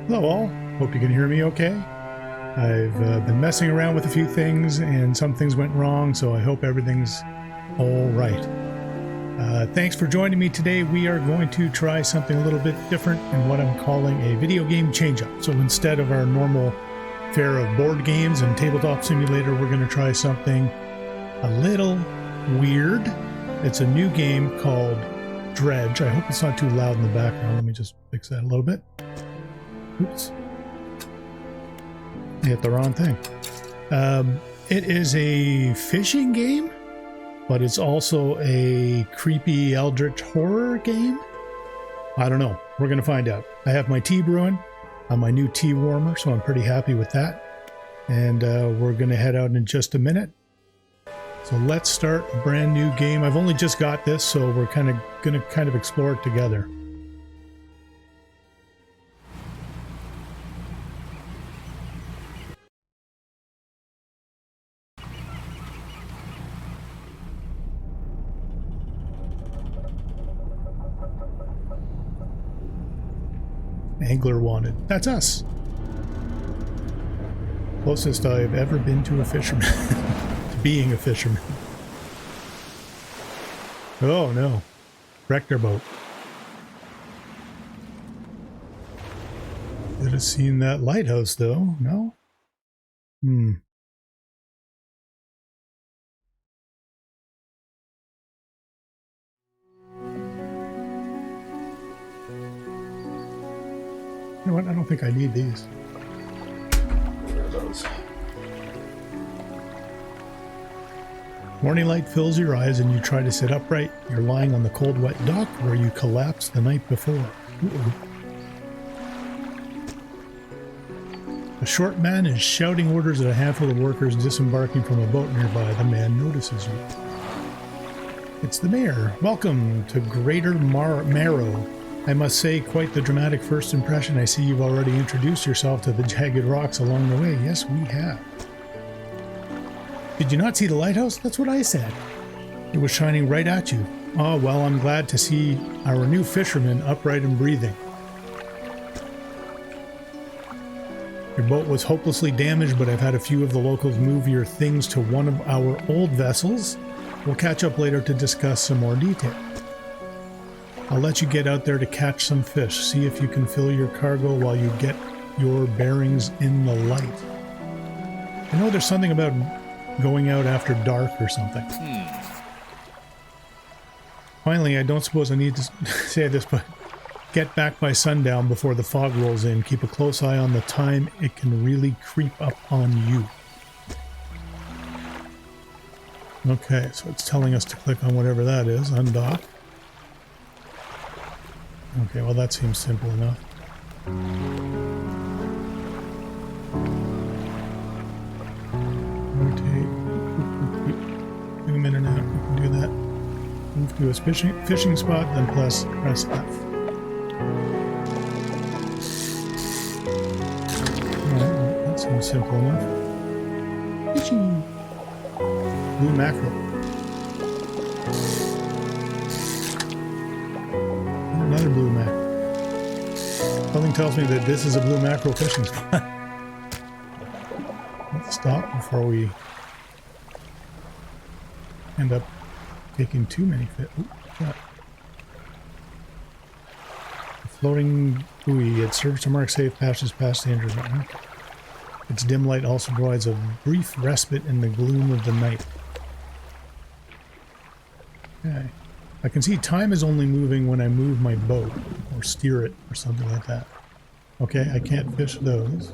Hello all, hope you can hear me okay. I've been messing around with a few things and some things went wrong, so I hope everything's all right. Thanks for joining me today. We are going to try something a little bit different in what I'm calling a video game change-up. So instead of our normal fare of board games and tabletop simulator, we're going to try something a little weird. It's a new game called DREDGE. I hope it's not too loud in the background. Let me just fix that a little bit. Oops. I hit the wrong thing. It is a fishing game, but it's also a creepy eldritch horror game. I don't know. We're going to find out. I have my tea brewing on my new tea warmer, so I'm pretty happy with that. And we're going to head out in just a minute. So let's start a brand new game. I've only just got this, so we're going to explore it together. Angler wanted. That's us. Closest I've ever been to a fisherman. To being a fisherman. Oh no. Wrecked our boat. Could have seen that lighthouse though, no? You know what? I don't think I need these. Morning light fills your eyes and you try to sit upright. You're lying on the cold, wet dock where you collapsed the night before. A short man is shouting orders at a handful of workers disembarking from a boat nearby. The man notices you. It's the mayor. Welcome to Greater Marrow. I must say, quite the dramatic first impression. I see you've already introduced yourself to the jagged rocks along the way. Yes, we have. Did you not see the lighthouse? That's what I said. It was shining right at you. Oh, well, I'm glad to see our new fisherman upright and breathing. Your boat was hopelessly damaged, but I've had a few of the locals move your things to one of our old vessels. We'll catch up later to discuss some more detail. I'll let you get out there to catch some fish. See if you can fill your cargo while you get your bearings in the light. I know there's something about going out after dark or something. Finally, I don't suppose I need to say this, but get back by sundown before the fog rolls in. Keep a close eye on the time. It can really creep up on you. Okay, so it's telling us to click on whatever that is. Undock. Okay, well that seems simple enough. Rotate. Zoom in and out. We can do that. Move to a fishing spot, then press F. Alright, well, that seems simple enough. Fishing. Blue mackerel. Another blue mackerel. Something tells me that this is a blue mackerel fishing spot. Let's stop before we end up taking too many fish. A floating buoy. It serves to mark safe passages past danger zone. Its dim light also provides a brief respite in the gloom of the night. Okay. I can see time is only moving when I move my boat or steer it or something like that. Okay, I can't fish those.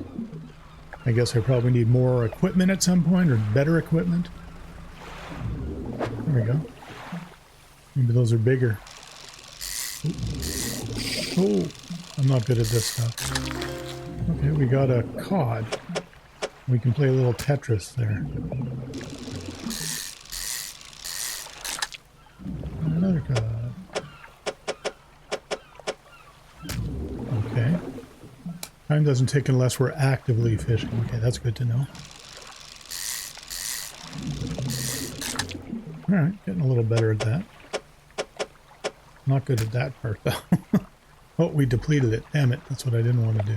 I guess I probably need more equipment at some point, or better equipment. There we go. Maybe those are bigger. Oh, I'm not good at this stuff. Okay, we got a cod. We can play a little Tetris there. Another cod. Okay. Time doesn't tick unless we're actively fishing. Okay, that's good to know. Alright, getting a little better at that. Not good at that part though. Oh, we depleted it. Damn it, that's what I didn't want to do.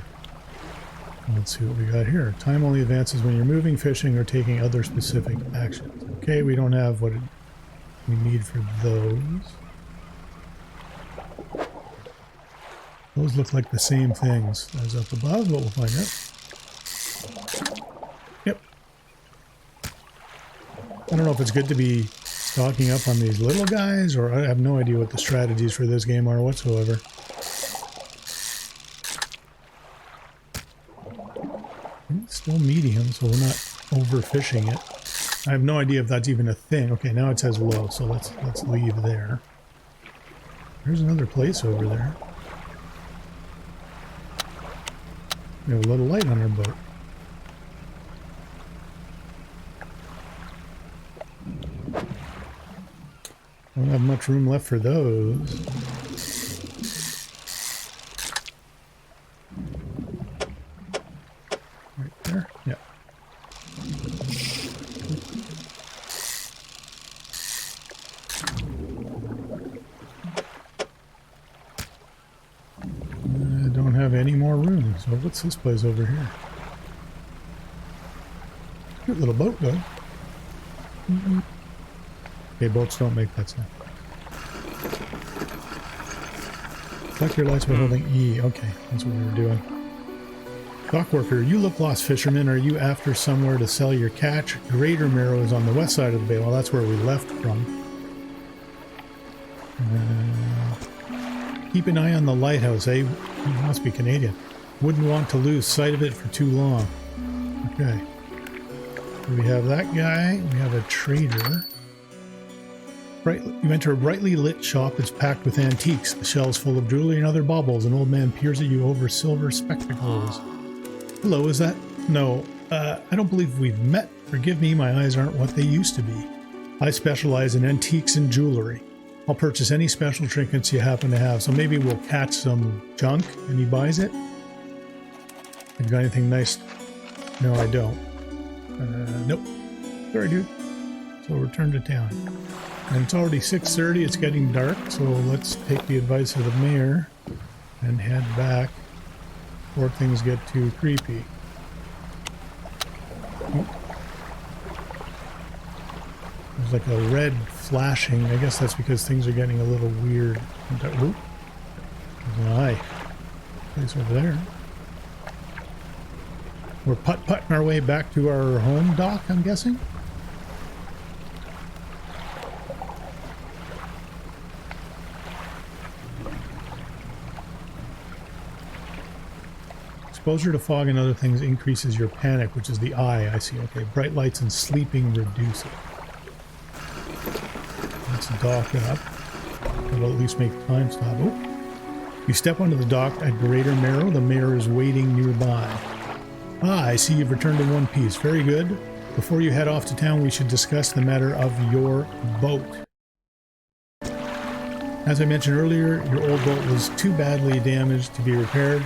Let's see what we got here. Time only advances when you're moving, fishing, or taking other specific actions. Okay, we don't have what we need for those. Those look like the same things as up above, but we'll find out. Yep. I don't know if it's good to be stocking up on these little guys, or I have no idea what the strategies for this game are whatsoever. It's still medium, so we're not overfishing it. I have no idea if that's even a thing. Okay, now it says low, so let's leave there. There's another place over there. We have a little light on our boat. Don't have much room left for those. Right there? Yeah. I don't have any more room, so what's this place over here? Cute little boat, though. Okay, boats don't make that sound. Select your lights by holding E. Okay, that's what we were doing. Dock worker, you look lost, fisherman. Are you after somewhere to sell your catch? Greater Marrow is on the west side of the bay. Well, that's where we left from. Keep an eye on the lighthouse, eh? He must be Canadian. Wouldn't want to lose sight of it for too long. Okay. So we have that guy. We have a trader. You enter a brightly lit shop. It's packed with antiques. The shelves full of jewelry and other baubles. An old man peers at you over silver spectacles. Hello, is that? No, I don't believe we've met. Forgive me, my eyes aren't what they used to be. I specialize in antiques and jewelry. I'll purchase any special trinkets you happen to have. So maybe we'll catch some junk and he buys it. Have you got anything nice? No, I don't. Nope. Sorry, dude. So return to town. And it's already 6:30. It's getting dark. So let's take the advice of the mayor and head back before things get too creepy. Oh. There's like a red flashing. I guess that's because things are getting a little weird. Oop. There's an eye. Place over there. We're putt-putting our way back to our home dock, I'm guessing? Exposure to fog and other things increases your panic, which is the eye. I see. Okay. Bright lights and sleeping reduce it. Let's dock up. It'll at least make time stop. Oh. You step onto the dock at Greater Marrow. The mayor is waiting nearby. Ah, I see you've returned in one piece. Very good. Before you head off to town, we should discuss the matter of your boat. As I mentioned earlier, your old boat was too badly damaged to be repaired.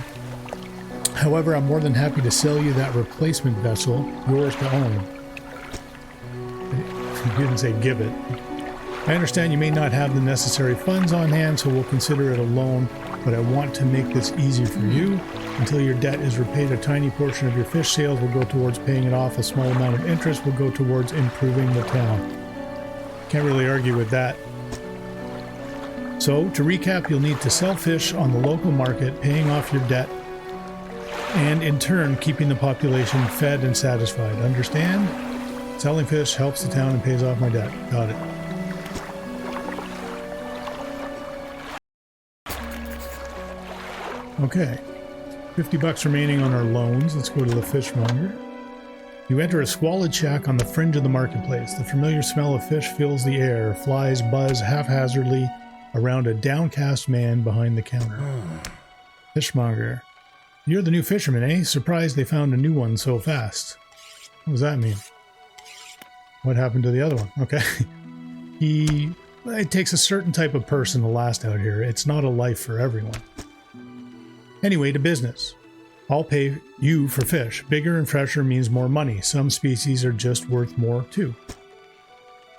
However, I'm more than happy to sell you that replacement vessel, yours to own. You didn't say give it. I understand you may not have the necessary funds on hand, so we'll consider it a loan, but I want to make this easy for you. Until your debt is repaid, a tiny portion of your fish sales will go towards paying it off. A small amount of interest will go towards improving the town. Can't really argue with that. So, to recap, you'll need to sell fish on the local market, paying off your debt, and in turn, keeping the population fed and satisfied. Understand? Selling fish helps the town and pays off my debt. Got it. Okay. $50 remaining on our loans. Let's go to the fishmonger. You enter a squalid shack on the fringe of the marketplace. The familiar smell of fish fills the air. Flies buzz haphazardly around a downcast man behind the counter. Fishmonger. You're the new fisherman, eh? Surprised they found a new one so fast. What does that mean? What happened to the other one? Okay. It takes a certain type of person to last out here. It's not a life for everyone. Anyway, to business. I'll pay you for fish. Bigger and fresher means more money. Some species are just worth more too.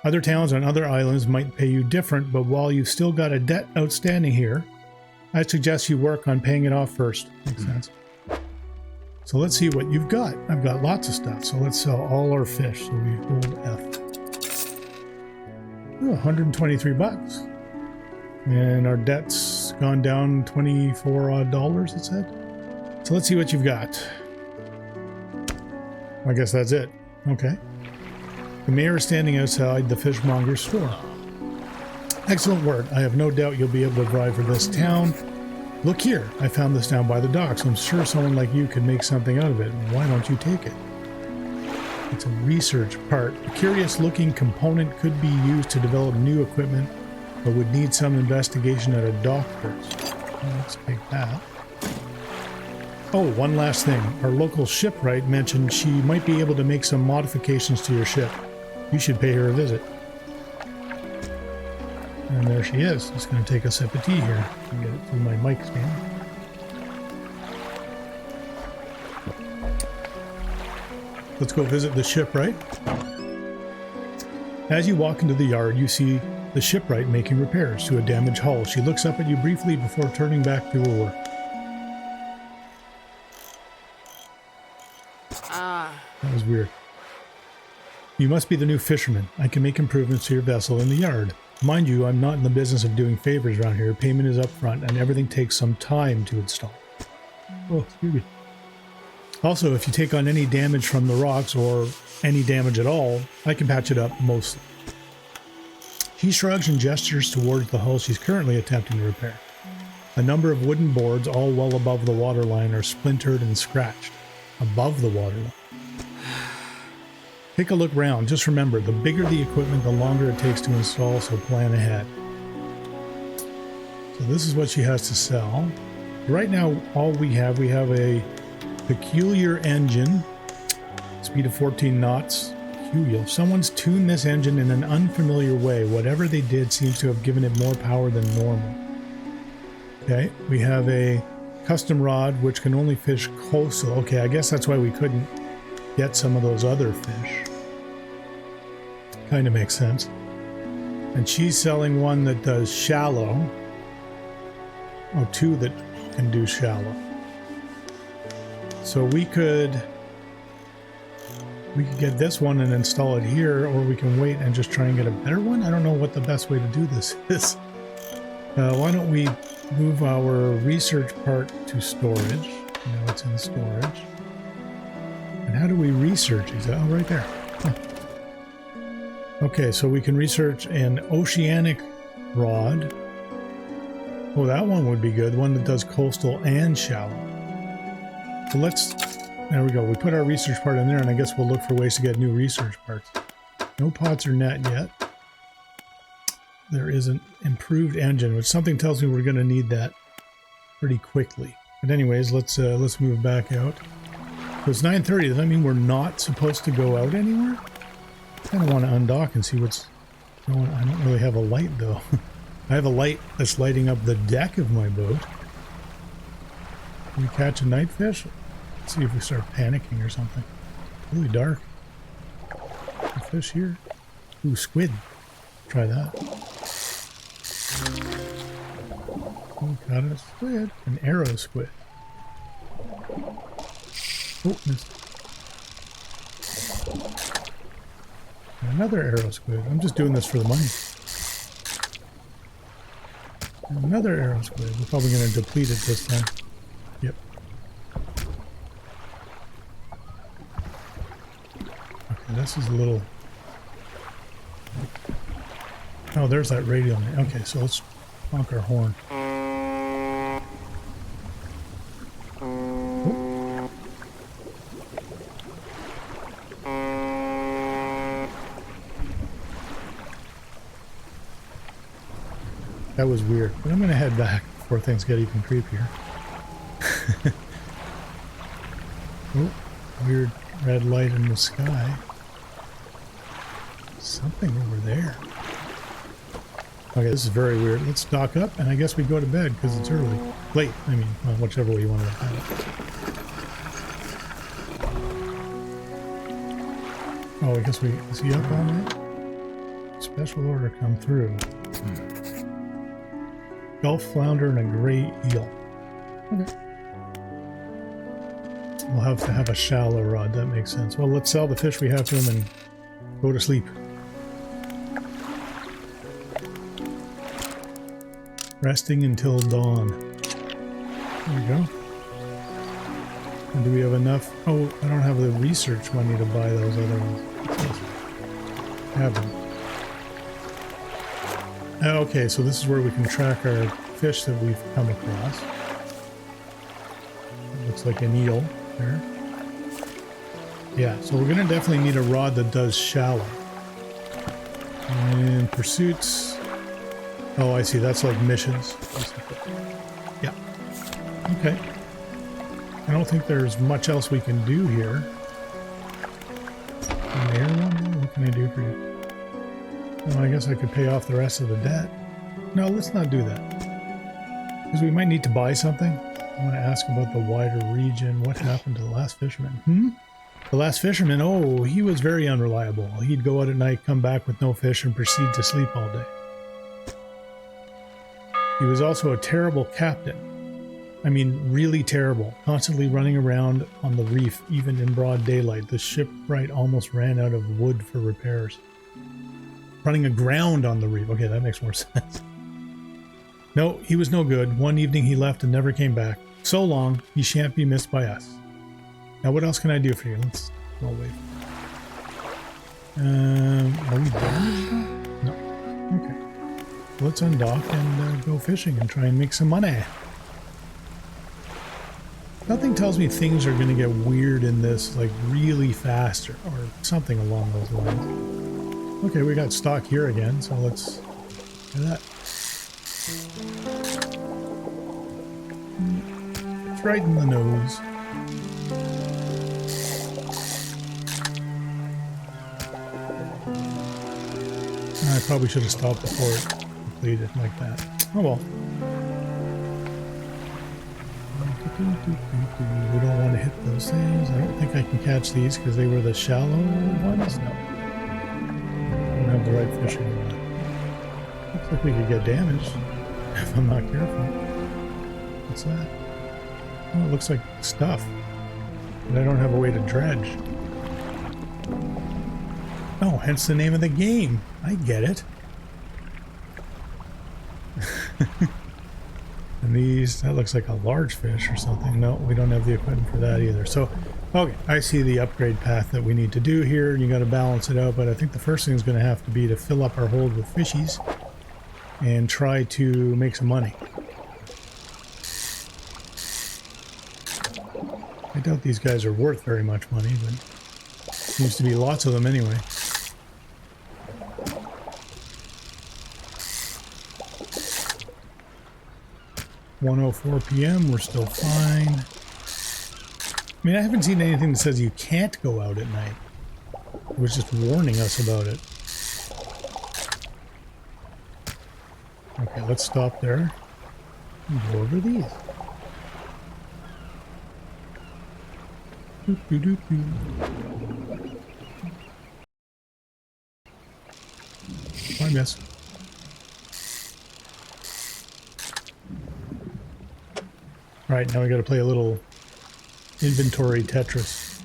Other towns on other islands might pay you different, but while you've still got a debt outstanding here, I suggest you work on paying it off first. Makes sense. So let's see what you've got. I've got lots of stuff. So let's sell all our fish. So we hold F. Ooh, 123 bucks. And our debt's gone down 24 odd dollars, it said. So let's see what you've got. I guess that's it. Okay. The mayor is standing outside the fishmonger's store. Excellent work. I have no doubt you'll be able to drive for this town. Look here. I found this down by the docks. I'm sure someone like you could make something out of it. Why don't you take it? It's a research part. A curious-looking component could be used to develop new equipment, but would need some investigation at a dock first. Let's take that. Oh, one last thing. Our local shipwright mentioned she might be able to make some modifications to your ship. You should pay her a visit. And there she is. Just going to take a sip of tea here and get it through my mic stand. Let's go visit the shipwright. As you walk into the yard, you see the shipwright making repairs to a damaged hull. She looks up at you briefly before turning back to her work. That was weird. You must be the new fisherman. I can make improvements to your vessel in the yard. Mind you, I'm not in the business of doing favors around here. Payment is up front, and everything takes some time to install. Oh, excuse me. Also, if you take on any damage from the rocks, or any damage at all, I can patch it up mostly. She shrugs and gestures towards the hull she's currently attempting to repair. A number of wooden boards, all well above the waterline, are splintered and scratched. Above the waterline. Take a look round. Just remember, the bigger the equipment, the longer it takes to install, so plan ahead. So this is what she has to sell. Right now, all we have a peculiar engine, speed of 14 knots. Peculiar. Someone's tuned this engine in an unfamiliar way. Whatever they did seems to have given it more power than normal. Okay, we have a custom rod, which can only fish coastal. Okay, I guess that's why we couldn't get some of those other fish. Kind of makes sense. And she's selling one that does shallow. Oh, two that can do shallow. So we could get this one and install it here, or we can wait and just try and get a better one. I don't know what the best way to do this is. Why don't we move our research part to storage? Now it's in storage. And how do we research? Is that right there? Huh. Okay, so we can research an oceanic rod. Oh, that one would be good. One that does coastal and shallow. So there we go. We put our research part in there, and I guess we'll look for ways to get new research parts. No pots or net yet. There is an improved engine, which something tells me we're going to need that pretty quickly. But anyways, let's move back out. So it's 9:30. Does that mean we're not supposed to go out anywhere? I kind of want to undock and see what's going on. I don't really have a light, though. I have a light that's lighting up the deck of my boat. Can we catch a night fish? Let's see if we start panicking or something. Really dark. A fish here. Ooh, squid. Try that. Oh, got a squid. An arrow squid. Oh, missed. Another arrow squid. I'm just doing this for the money. Another arrow squid. We're probably going to deplete it this time. Yep. Okay, this is a little... Oh, there's that radio. Okay, so let's honk our horn. That was weird, but I'm going to head back before things get even creepier. Oh, weird red light in the sky. Something over there. Okay, this is very weird. Let's dock up, and I guess we go to bed because it's early. Late, I mean, well, whichever way you want to look at it. Oh, I guess is he up all night? Special order come through. Gulf flounder and a gray eel. Okay. we'll have to have a shallow rod. That makes sense. Well, let's sell the fish we have to him and go to sleep. Resting until dawn. There we go. And do we have enough? Oh, I don't have the research money to buy those other ones. Have them. Okay, so this is where we can track our fish that we've come across. It looks like an eel there. Yeah, so we're going to definitely need a rod that does shallow. And pursuits. Oh, I see. That's like missions. Yeah. Okay. I don't think there's much else we can do here. What can I do for you? Well, I guess I could pay off the rest of the debt. No, let's not do that. Because we might need to buy something. I want to ask about the wider region. What happened to the last fisherman? The last fisherman, oh, he was very unreliable. He'd go out at night, come back with no fish, and proceed to sleep all day. He was also a terrible captain. I mean, really terrible. Constantly running around on the reef, even in broad daylight. The shipwright almost ran out of wood for repairs. Running aground on the reef. Okay, that makes more sense. No, he was no good. One evening he left and never came back. So long, he shan't be missed by us. Now, what else can I do for you? I'll wait. Are we damaged now? No. Okay. Let's undock and go fishing and try and make some money. Nothing tells me things are going to get weird in this, like, really fast or something along those lines. Okay, we got stock here again, so let's do that. It's right in the nose. I probably should have stopped before it completed like that. Oh well. We don't want to hit those things. I don't think I can catch these because they were the shallow ones. No. I don't have the right fishing rod. Looks like we could get damaged if I'm not careful. What's that? Oh, it looks like stuff. But I don't have a way to dredge. Oh, hence the name of the game. I get it. And these, that looks like a large fish or something. No, we don't have the equipment for that either. So, okay, I see the upgrade path that we need to do here. You got to balance it out, but I think the first thing is going to have to be to fill up our hold with fishies and try to make some money. I doubt these guys are worth very much money, but seems to be lots of them anyway. (1:04 p.m.) We're still fine. I mean, I haven't seen anything that says you can't go out at night. It was just warning us about it. Okay, let's stop there and go over these. I miss. Right, now we gotta play a little inventory Tetris.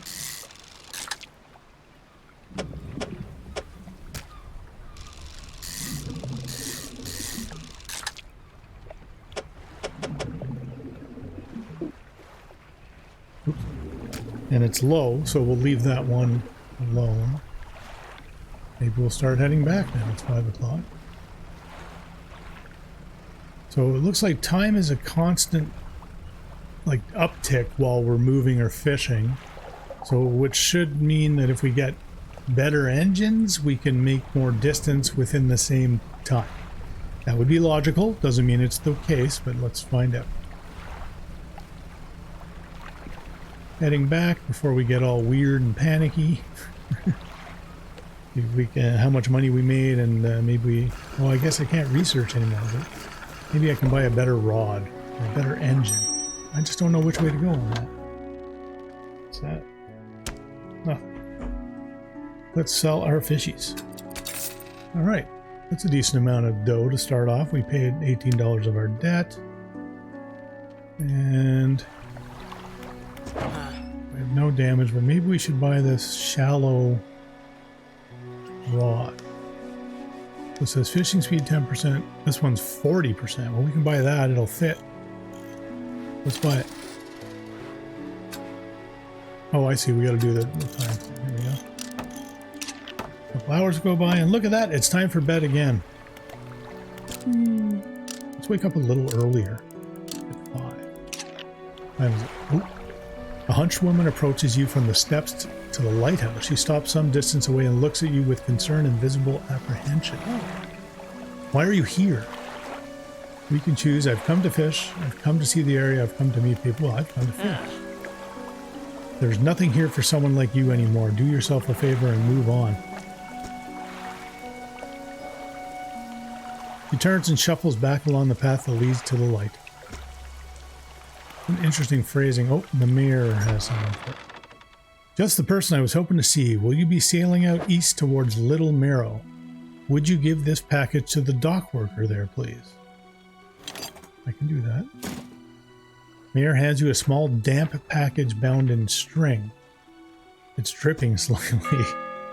Oops. And it's low, so we'll leave that one alone. Maybe we'll start heading back now. It's 5 o'clock. So it looks like time is a constant like uptick while we're moving or fishing, so which should mean that if we get better engines we can make more distance within the same time. That would be logical, doesn't mean it's the case, but let's find out. Heading back before we get all weird and panicky. If we can, how much money we made, and maybe well, I guess I can't research anymore, but maybe I can buy a better rod or a better engine. I just don't know which way to go on that. What's that? Nothing. Let's sell our fishies. Alright, that's a decent amount of dough to start off. We paid $18 of our debt. And... damage, but maybe we should buy this shallow rod. It says fishing speed 10%. This one's 40%. Well, we can buy that. It'll fit. Let's buy it. Oh, I see. We got to do that. There we go. A couple hours go by, and look at that. It's time for bed again. Let's wake up a little earlier. At 5. Oh. A hunched woman approaches you from the steps to the lighthouse. She stops some distance away and looks at you with concern and visible apprehension. Why are you here? We can choose. I've come to fish. I've come to see the area. I've come to meet people. Well, I've come to fish. There's nothing here for someone like you anymore. Do yourself a favor and move on. She turns and shuffles back along the path that leads to the light. An interesting phrasing. Oh, the mayor has some input. Just the person I was hoping to see. Will you be sailing out east towards Little Marrow? Would you give this package to the dock worker there, please? I can do that. Mayor hands you a small damp package bound in string. It's dripping slightly.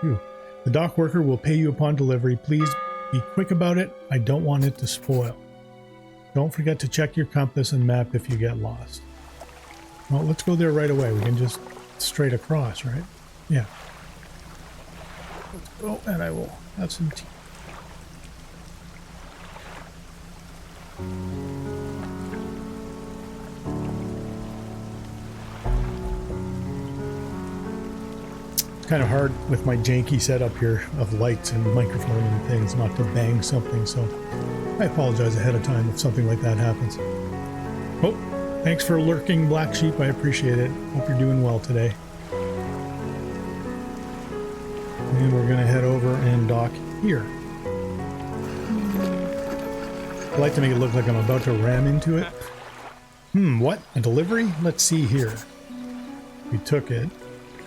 The dock worker will pay you upon delivery. Please be quick about it. I don't want it to spoil. Don't forget to check your compass and map if you get lost. Well, let's go there right away. We can just straight across, right? Yeah. Let's go, and I will have some tea. It's kind of hard with my janky setup here of lights and microphone and things not to bang something, so I apologize ahead of time if something like that happens. Oh, thanks for lurking, Black Sheep. I appreciate it. Hope you're doing well today. And we're going to head over and dock here. I like to make it look like I'm about to ram into it. What? A delivery? Let's see here. We took it.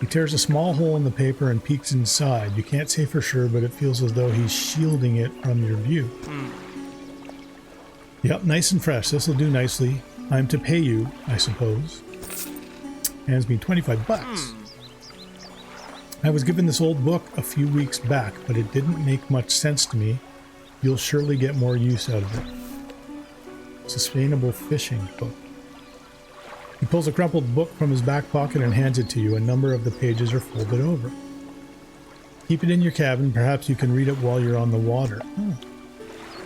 He tears a small hole in the paper and peeks inside. You can't say for sure, but it feels as though he's shielding it from your view. Yep, nice and fresh. This will do nicely. I'm to pay you, I suppose. Hands me 25 bucks. I was given this old book a few weeks back, but it didn't make much sense to me. You'll surely get more use out of it. Sustainable fishing book. He pulls a crumpled book from his back pocket and hands it to you. A number of the pages are folded over. Keep it in your cabin. Perhaps you can read it while you're on the water. Oh.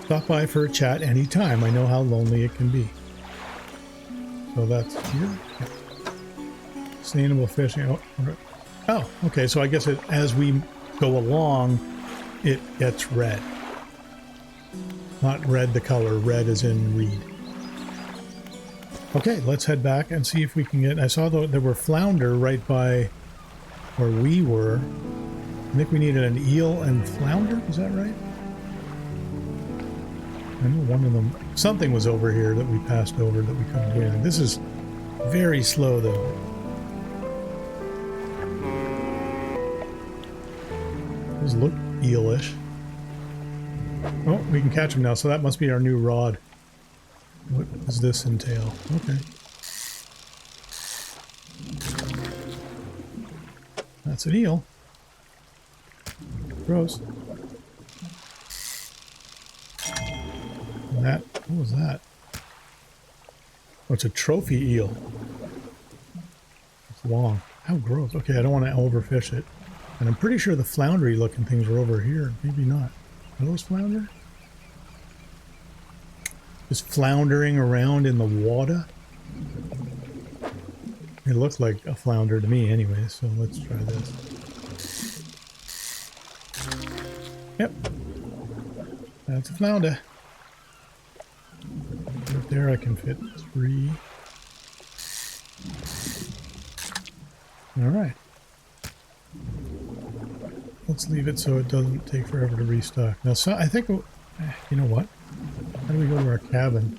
Stop by for a chat anytime. I know how lonely it can be. So that's here. Yeah. Sustainable fishing. Oh, okay. So I guess as we go along, it gets red. Not red the color. Red as in read. Okay, let's head back and see if we can get... I saw there were flounder right by where we were. I think we needed an eel and flounder. Is that right? I know one of them... Something was over here that we passed over that we couldn't do anything. This is very slow, though. Those look eelish. Oh, we can catch them now, so that must be our new rod. What does this entail? Okay. That's an eel. Gross. And that, what was that? Oh, it's a trophy eel. It's long. How gross. Okay, I don't want to overfish it. And I'm pretty sure the floundery looking things are over here. Maybe not. Are those flounder? Just floundering around in the water. It looked like a flounder to me anyway, so let's try this. Yep. That's a flounder. Right there I can fit 3. Alright. Let's leave it so it doesn't take forever to restock. Now, so I think, you know what? How do we go to our cabin?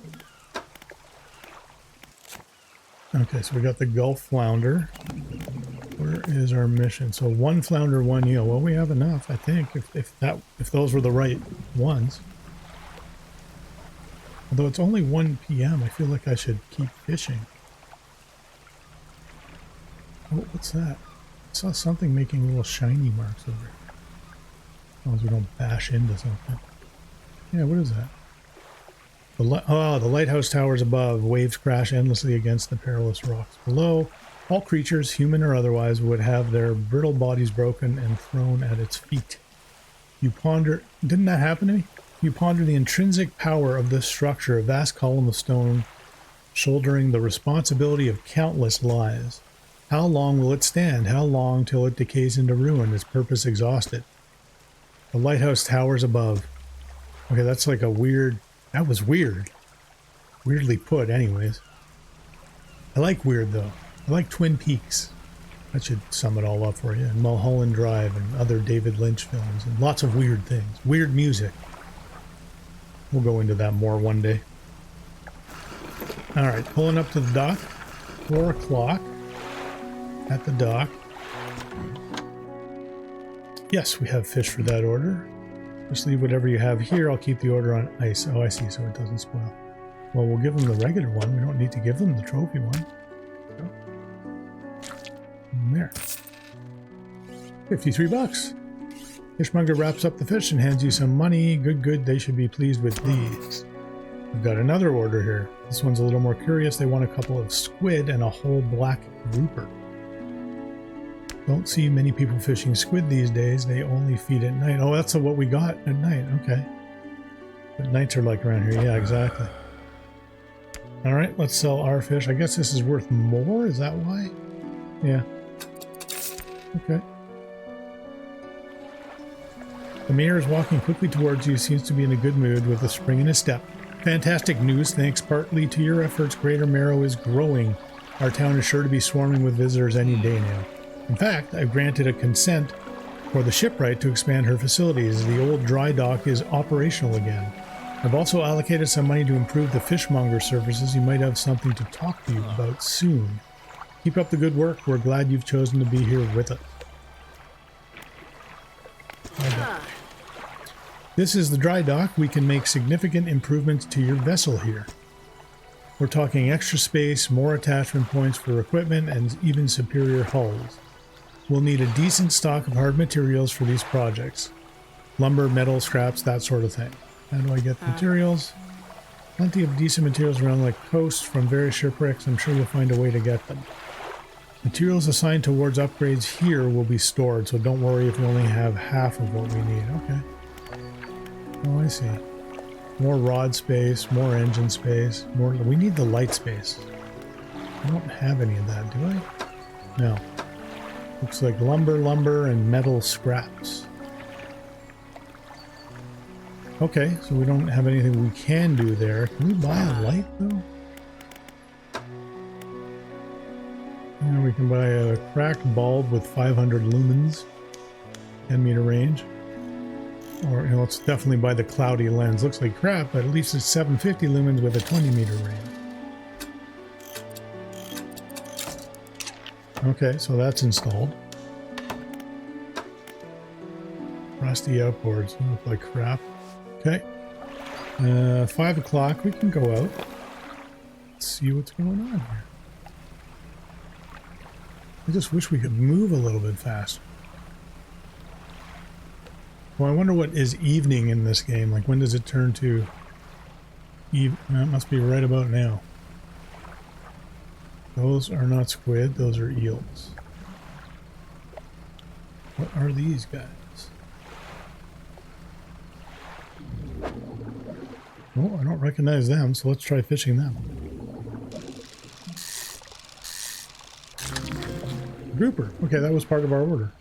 Okay, so we got the Gulf flounder. Where is our mission? So 1 flounder, 1 eel. Well, we have enough, I think, if those were the right ones. Although it's only 1 p.m., I feel like I should keep fishing. Oh, what's that? I saw something making little shiny marks over here. As long as we don't bash into something. Yeah, what is that? The lighthouse towers above. Waves crash endlessly against the perilous rocks below. All creatures, human or otherwise, would have their brittle bodies broken and thrown at its feet. You ponder... Didn't that happen to me? You ponder the intrinsic power of this structure, a vast column of stone shouldering the responsibility of countless lives. How long will it stand? How long till it decays into ruin, its purpose exhausted? The lighthouse towers above. Okay, that's like a weird... That was weird. Weirdly put, anyways. I like weird, though. I like Twin Peaks. That should sum it all up for you. And Mulholland Drive and other David Lynch films. And lots of weird things. Weird music. We'll go into that more one day. Alright, pulling up to the dock. 4 o'clock. At the dock. Yes, we have fish for that order. Just leave whatever you have here. I'll keep the order on ice. Oh, I see, so it doesn't spoil. Well, we'll give them the regular one. We don't need to give them the trophy one. And there. 53 bucks. Fishmonger wraps up the fish and hands you some money. Good, good. They should be pleased with these. We've got another order here. This one's a little more curious. They want a couple of squid and a whole black grouper. Don't see many people fishing squid these days. They only feed at night. Oh, that's what we got at night. Okay. What nights are like around here. Yeah, exactly. All right, let's sell our fish. I guess this is worth more. Is that why? Yeah. Okay. The mayor is walking quickly towards you. Seems to be in a good mood with a spring in his step. Fantastic news. Thanks partly to your efforts, Greater Marrow is growing. Our town is sure to be swarming with visitors any day now. In fact, I've granted a consent for the shipwright to expand her facilities. The old dry dock is operational again. I've also allocated some money to improve the fishmonger services. You might have something to talk to you about soon. Keep up the good work. We're glad you've chosen to be here with us. Okay. This is the dry dock. We can make significant improvements to your vessel here. We're talking extra space, more attachment points for equipment, and even superior hulls. We'll need a decent stock of hard materials for these projects. Lumber, metal, scraps, that sort of thing. How do I get materials? Plenty of decent materials around the coast from various shipwrecks. I'm sure you'll find a way to get them. Materials assigned towards upgrades here will be stored, so don't worry if we only have half of what we need. Okay. Oh, I see. More rod space, more engine space, more... We need the light space. I don't have any of that, do I? No. Looks like lumber, and metal scraps. Okay, so we don't have anything we can do there. Can we buy a light, though? Yeah, we can buy a cracked bulb with 500 lumens, 10 meter range. Or, you know, let's definitely buy the cloudy lens. Looks like crap, but at least it's 750 lumens with a 20 meter range. Okay, so that's installed. Rusty outboards look like crap. Okay. 5 o'clock, we can go out. Let's see what's going on here. I just wish we could move a little bit faster. Well, I wonder what is evening in this game. Like, when does it turn to eve? That must be right about now. Those are not squid, those are eels. What are these guys? Oh, I don't recognize them, so let's try fishing them. Grouper. Okay, that was part of our order.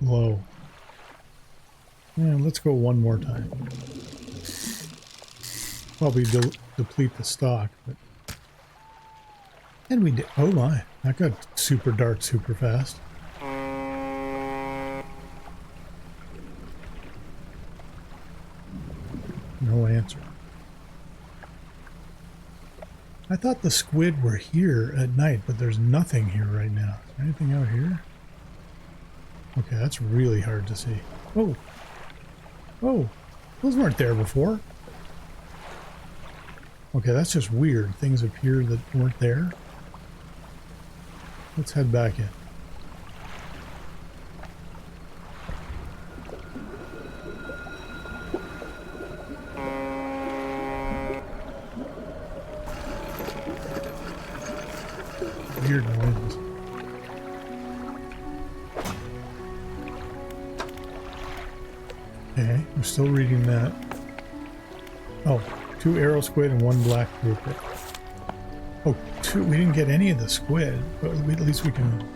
Low. Yeah, let's go one more time. Probably deplete the stock, but... And we did. Oh my, that got super dark super fast. No answer. I thought the squid were here at night, but there's nothing here right now. Is there anything out here? Okay, that's really hard to see. Oh! Oh! Those weren't there before. Okay, that's just weird. Things appear that weren't there. Let's head back in. Weird noises. Okay, we're still reading that. Oh, 2 arrow squid and 1 black grouper. Oh, 2. We didn't get any of the squid, but at least we can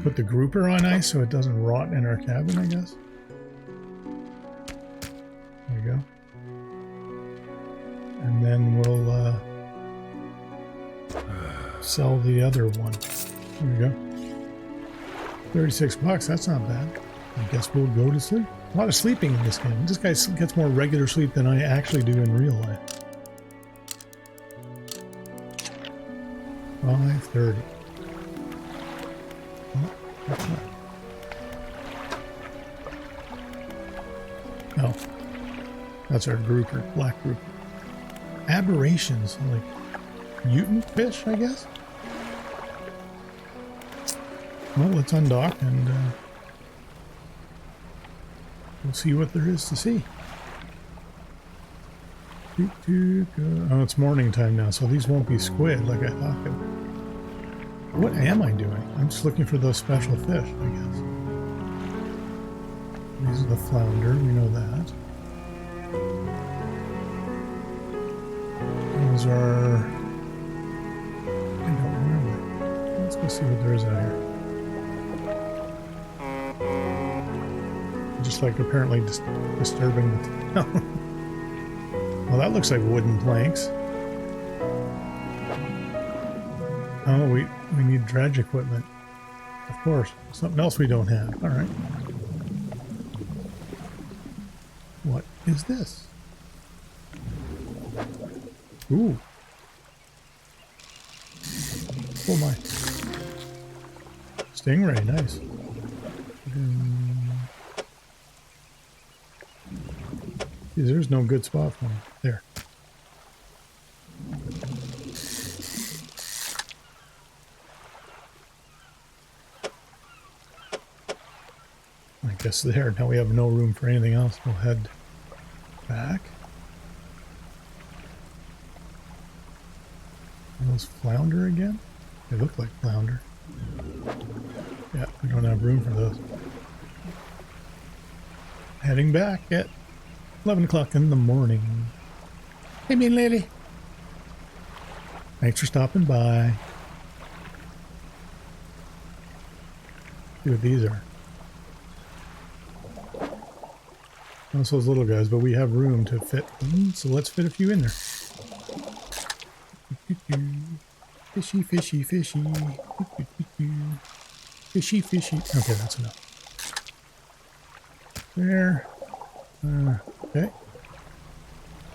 put the grouper on ice so it doesn't rot in our cabin, I guess. There we go. And then we'll sell the other one. There we go. 36 bucks, that's not bad. I guess we'll go to sleep. A lot of sleeping in this game. This guy gets more regular sleep than I actually do in real life. 5:30. Oh, that's our grouper, black grouper. Aberrations, like mutant fish, I guess. Well, let's undock and we'll see what there is to see. Oh, it's morning time now, so these won't be squid like I thought they would. What am I doing? I'm just looking for those special fish, I guess. These are the flounder, we know that. Those are... I don't remember. Let's go see what there is out here. Just like apparently disturbing the town. Well, that looks like wooden planks. Oh, we need dredge equipment. Of course. Something else we don't have. All right. What is this? Ooh. Oh my. Stingray, nice. There's no good spot for me. There. I guess there. Now we have no room for anything else. We'll head back. Are those flounder again? They look like flounder. Yeah, we don't have room for those. Heading back at 11 o'clock in the morning. Hey, mean lady. Thanks for stopping by. See what these are. That's those little guys, but we have room to fit them, so let's fit a few in there. Fishy, fishy, fishy. Fishy, fishy. Okay, that's enough. There. Okay.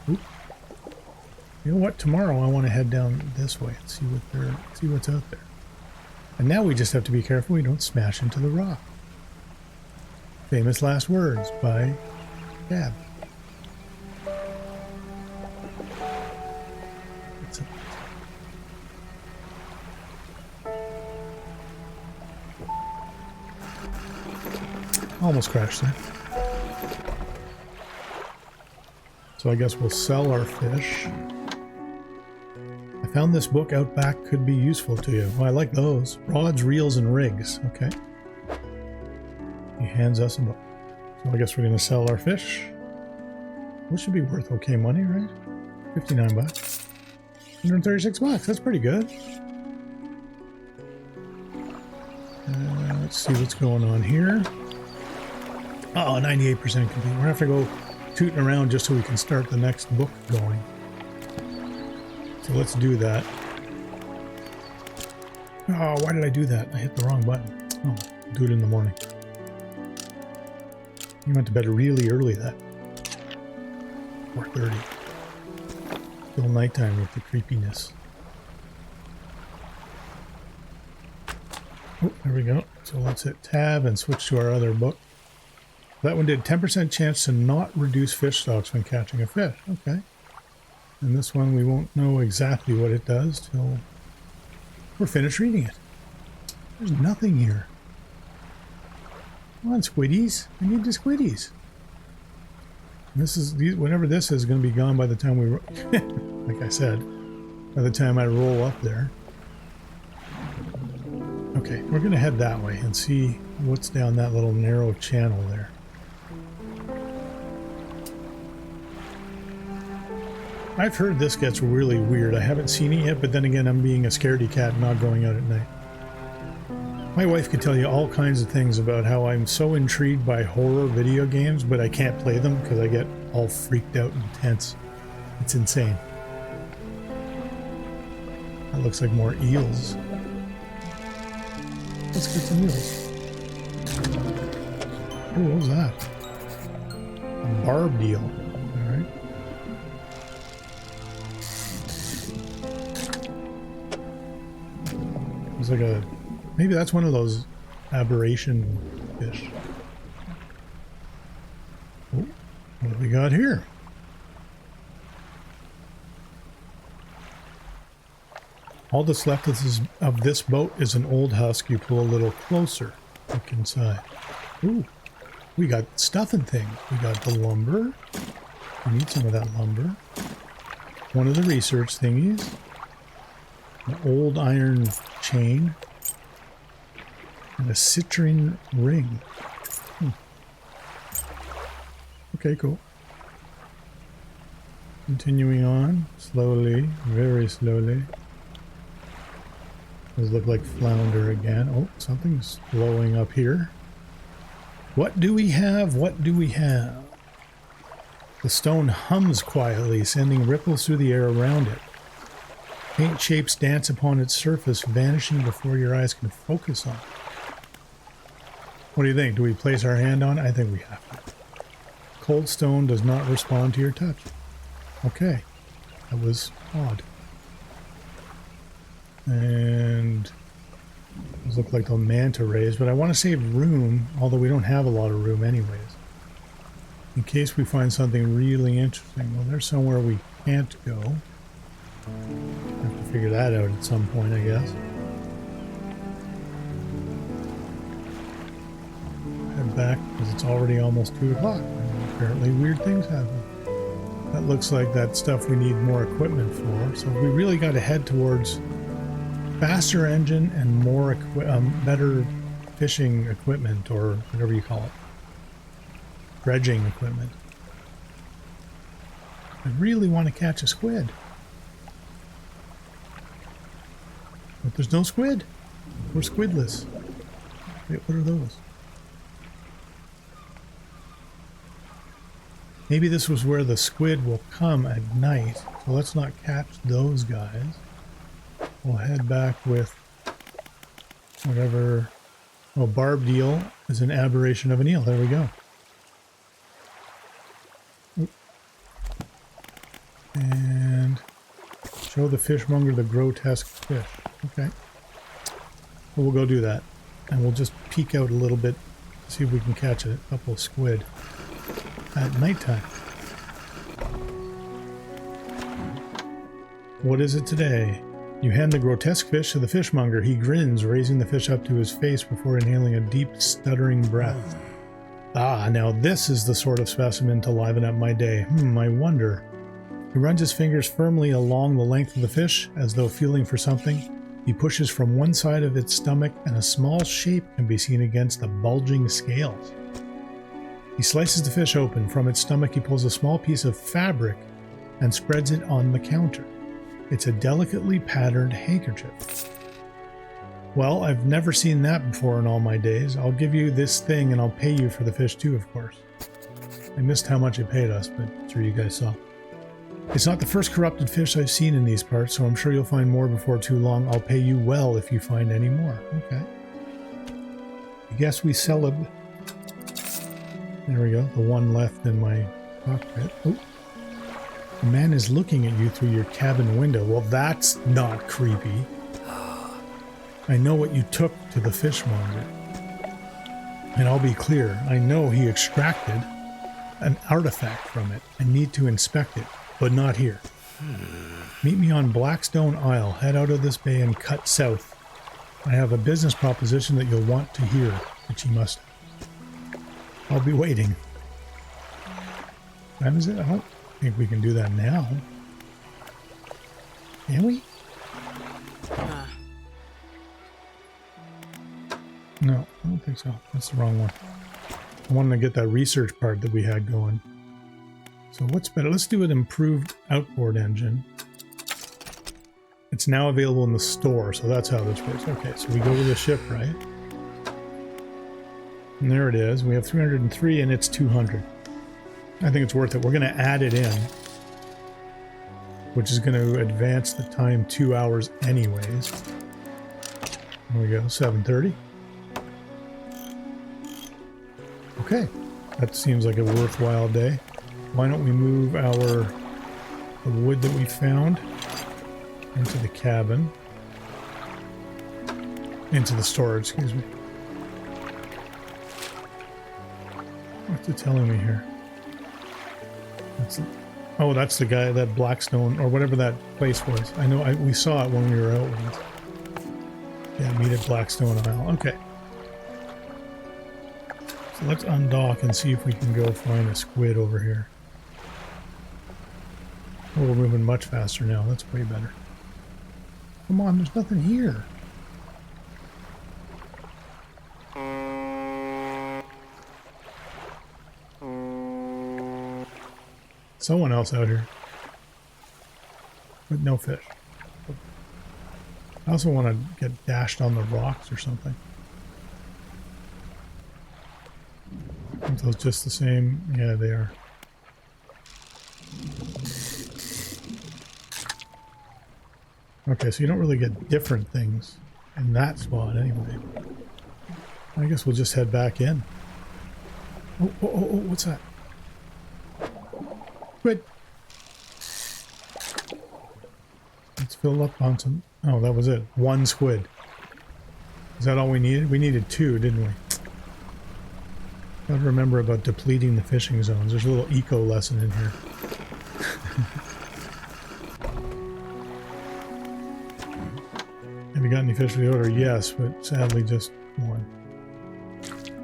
Oop. You know what? Tomorrow I want to head down this way and see what's out there. And now we just have to be careful we don't smash into the rock. Famous last words by Dab. Almost crashed there. So I guess we'll sell our fish. I found this book out back, could be useful to you. Well, I like those. Rods, reels, and rigs. Okay. He hands us a book. So I guess we're going to sell our fish. What should be worth okay money, right? 59 bucks. 136 bucks. That's pretty good. Let's see what's going on here. Oh, 98% complete. We're going to have to go tooting around just so we can start the next book going. So let's do that. Oh, why did I do that? I hit the wrong button. Oh, I'll do it in the morning. You went to bed really early that 4:30. Still nighttime with the creepiness. Oh, there we go. So let's hit tab and switch to our other book. That one did 10% chance to not reduce fish stocks when catching a fish. Okay. And this one we won't know exactly what it does till We're finished reading it. There's nothing here. Come on, squiddies. I need the squiddies. This is, whatever this is going to be gone by the time we, like I said, by the time I roll up there. Okay, we're going to head that way and see what's down that little narrow channel there. I've heard this gets really weird. I haven't seen it yet, but then again, I'm being a scaredy cat, not going out at night. My wife could tell you all kinds of things about how I'm so intrigued by horror video games, but I can't play them because I get all freaked out and tense. It's insane. That looks like more eels. Let's get some eels. Oh, what was that? A barbed eel. All right. It's like a... Maybe that's one of those aberration fish. Oh, what do we got here? All that's left of this boat is an old husk. You pull a little closer. Look inside. Ooh, we got stuff and things. We got the lumber. We need some of that lumber. One of the research thingies. An old iron chain. And a citrine ring. Okay, cool. Continuing on, slowly, very slowly. Those look like flounder again. Oh, something's blowing up here. What do we have? What do we have? The stone hums quietly, sending ripples through the air around it. Faint shapes dance upon its surface, vanishing before your eyes can focus on it. What do you think? Do we place our hand on it? I think we have to. Cold stone does not respond to your touch. Okay. That was odd. And those look like the manta rays, but I want to save room, although we don't have a lot of room anyways. In case we find something really interesting. Well, there's somewhere we can't go. Have to figure that out at some point, I guess. Head back because it's already almost 2 o'clock. Apparently weird things happen. That looks like that stuff we need more equipment for. So we really got to head towards faster engine and more better fishing equipment, or whatever you call it. Dredging equipment. I really want to catch a squid. But there's no squid. We're squidless. Wait, what are those? Maybe this was where the squid will come at night. So let's not catch those guys. We'll head back with whatever. Oh, barbed eel is an aberration of an eel. There we go. Oop. And show the fishmonger the grotesque fish. Okay. Well, we'll go do that. And we'll just peek out a little bit, see if we can catch a couple of squid at nighttime. What is it today? You hand the grotesque fish to the fishmonger. He grins, raising the fish up to his face before inhaling a deep, stuttering breath. Ah, now this is the sort of specimen to liven up my day. I wonder. He runs his fingers firmly along the length of the fish, as though feeling for something. He pushes from one side of its stomach, and a small shape can be seen against the bulging scales. He slices the fish open. From its stomach, he pulls a small piece of fabric and spreads it on the counter. It's a delicately patterned handkerchief. Well, I've never seen that before in all my days. I'll give you this thing and I'll pay you for the fish too, of course. I missed how much it paid us, but I'm sure you guys saw. It's not the first corrupted fish I've seen in these parts, so I'm sure you'll find more before too long. I'll pay you well if you find any more. Okay. I guess we sell it. There we go. The one left in my cockpit. Oh. The man is looking at you through your cabin window. Well, that's not creepy. I know what you took to the fishmonger. And I'll be clear, I know he extracted an artifact from it. I need to inspect it, but not here. Meet me on Blackstone Isle. Head out of this bay and cut south. I have a business proposition that you'll want to hear, which you must. I'll be waiting. When is it? I don't think we can do that now. Can we? No, I don't think so. That's the wrong one. I wanted to get that research part that we had going. So what's better? Let's do an improved outboard engine. It's now available in the store, so that's how this works. Okay, so we go to the ship, right? And there it is. We have 303 and it's 200. I think it's worth it. We're going to add it in, which is going to advance the time 2 hours anyways. There we go, 7:30. Okay, that seems like a worthwhile day. Why don't we move the wood that we found into the cabin, into the storage, excuse me. What's it telling me here? Oh, that's the guy, that Blackstone, or whatever that place was. I know, we saw it when we were out once. Yeah, meet at Blackstone Isle. Okay. So let's undock and see if we can go find a squid over here. Oh, we're moving much faster now. That's way better. Come on, there's nothing here. Someone else out here. But no fish. I also want to get dashed on the rocks or something. Are those just the same? Yeah, they are. Okay, so you don't really get different things in that spot anyway. I guess we'll just head back in. Oh, what's that? Squid! Let's fill up on some... Oh, that was it. One squid. Is that all we needed? We needed two, didn't we? Gotta remember about depleting the fishing zones. There's a little eco lesson in here. Have you got any fish for the order? Yes, but sadly just one.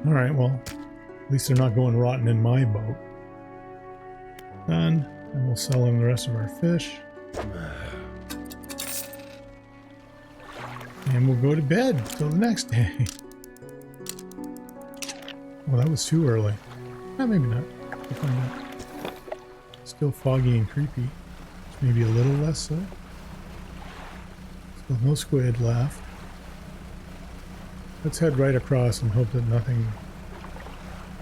Alright, well, at least they're not going rotten in my boat. Done. And we'll sell them the rest of our fish. And we'll go to bed till the next day. Well, that was too early. Maybe not. We'll find out. Still foggy and creepy. Maybe a little less so. Still no squid left. Let's head right across and hope that nothing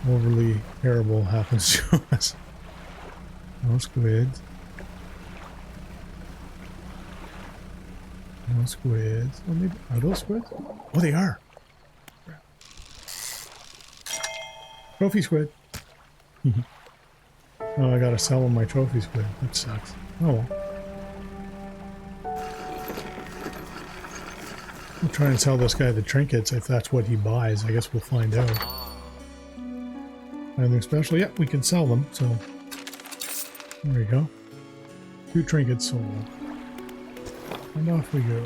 overly terrible happens to us. No squids. No squids. Oh, maybe, are those squids? Oh, they are. Trophy squid. Oh, I gotta sell them my trophy squid. That sucks. Oh well. We'll try and sell this guy the trinkets if that's what he buys. I guess we'll find out. Anything special? Yep, we can sell them, so there we go. 2 trinkets sold. And off we go.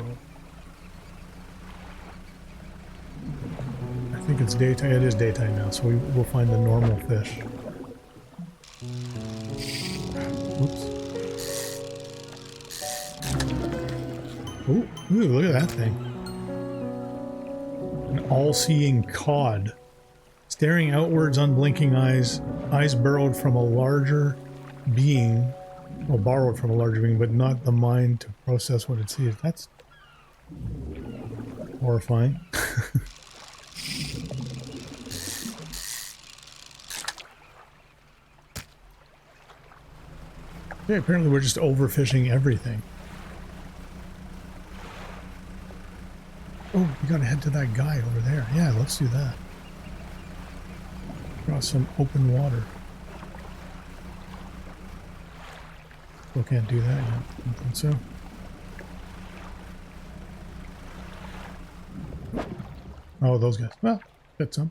I think it's daytime. It is daytime now, so we'll find the normal fish. Oops. Ooh, look at that thing. An all-seeing cod. Staring outwards, unblinking eyes. Eyes burrowed from a larger being. Well, borrowed from a larger being, but not the mind to process what it sees. That's horrifying. Yeah, apparently we're just overfishing everything. Oh, we gotta head to that guy over there. Yeah, let's do that. Across some open water. Still can't do that yet. I don't think so. Oh, those guys. Well, get some.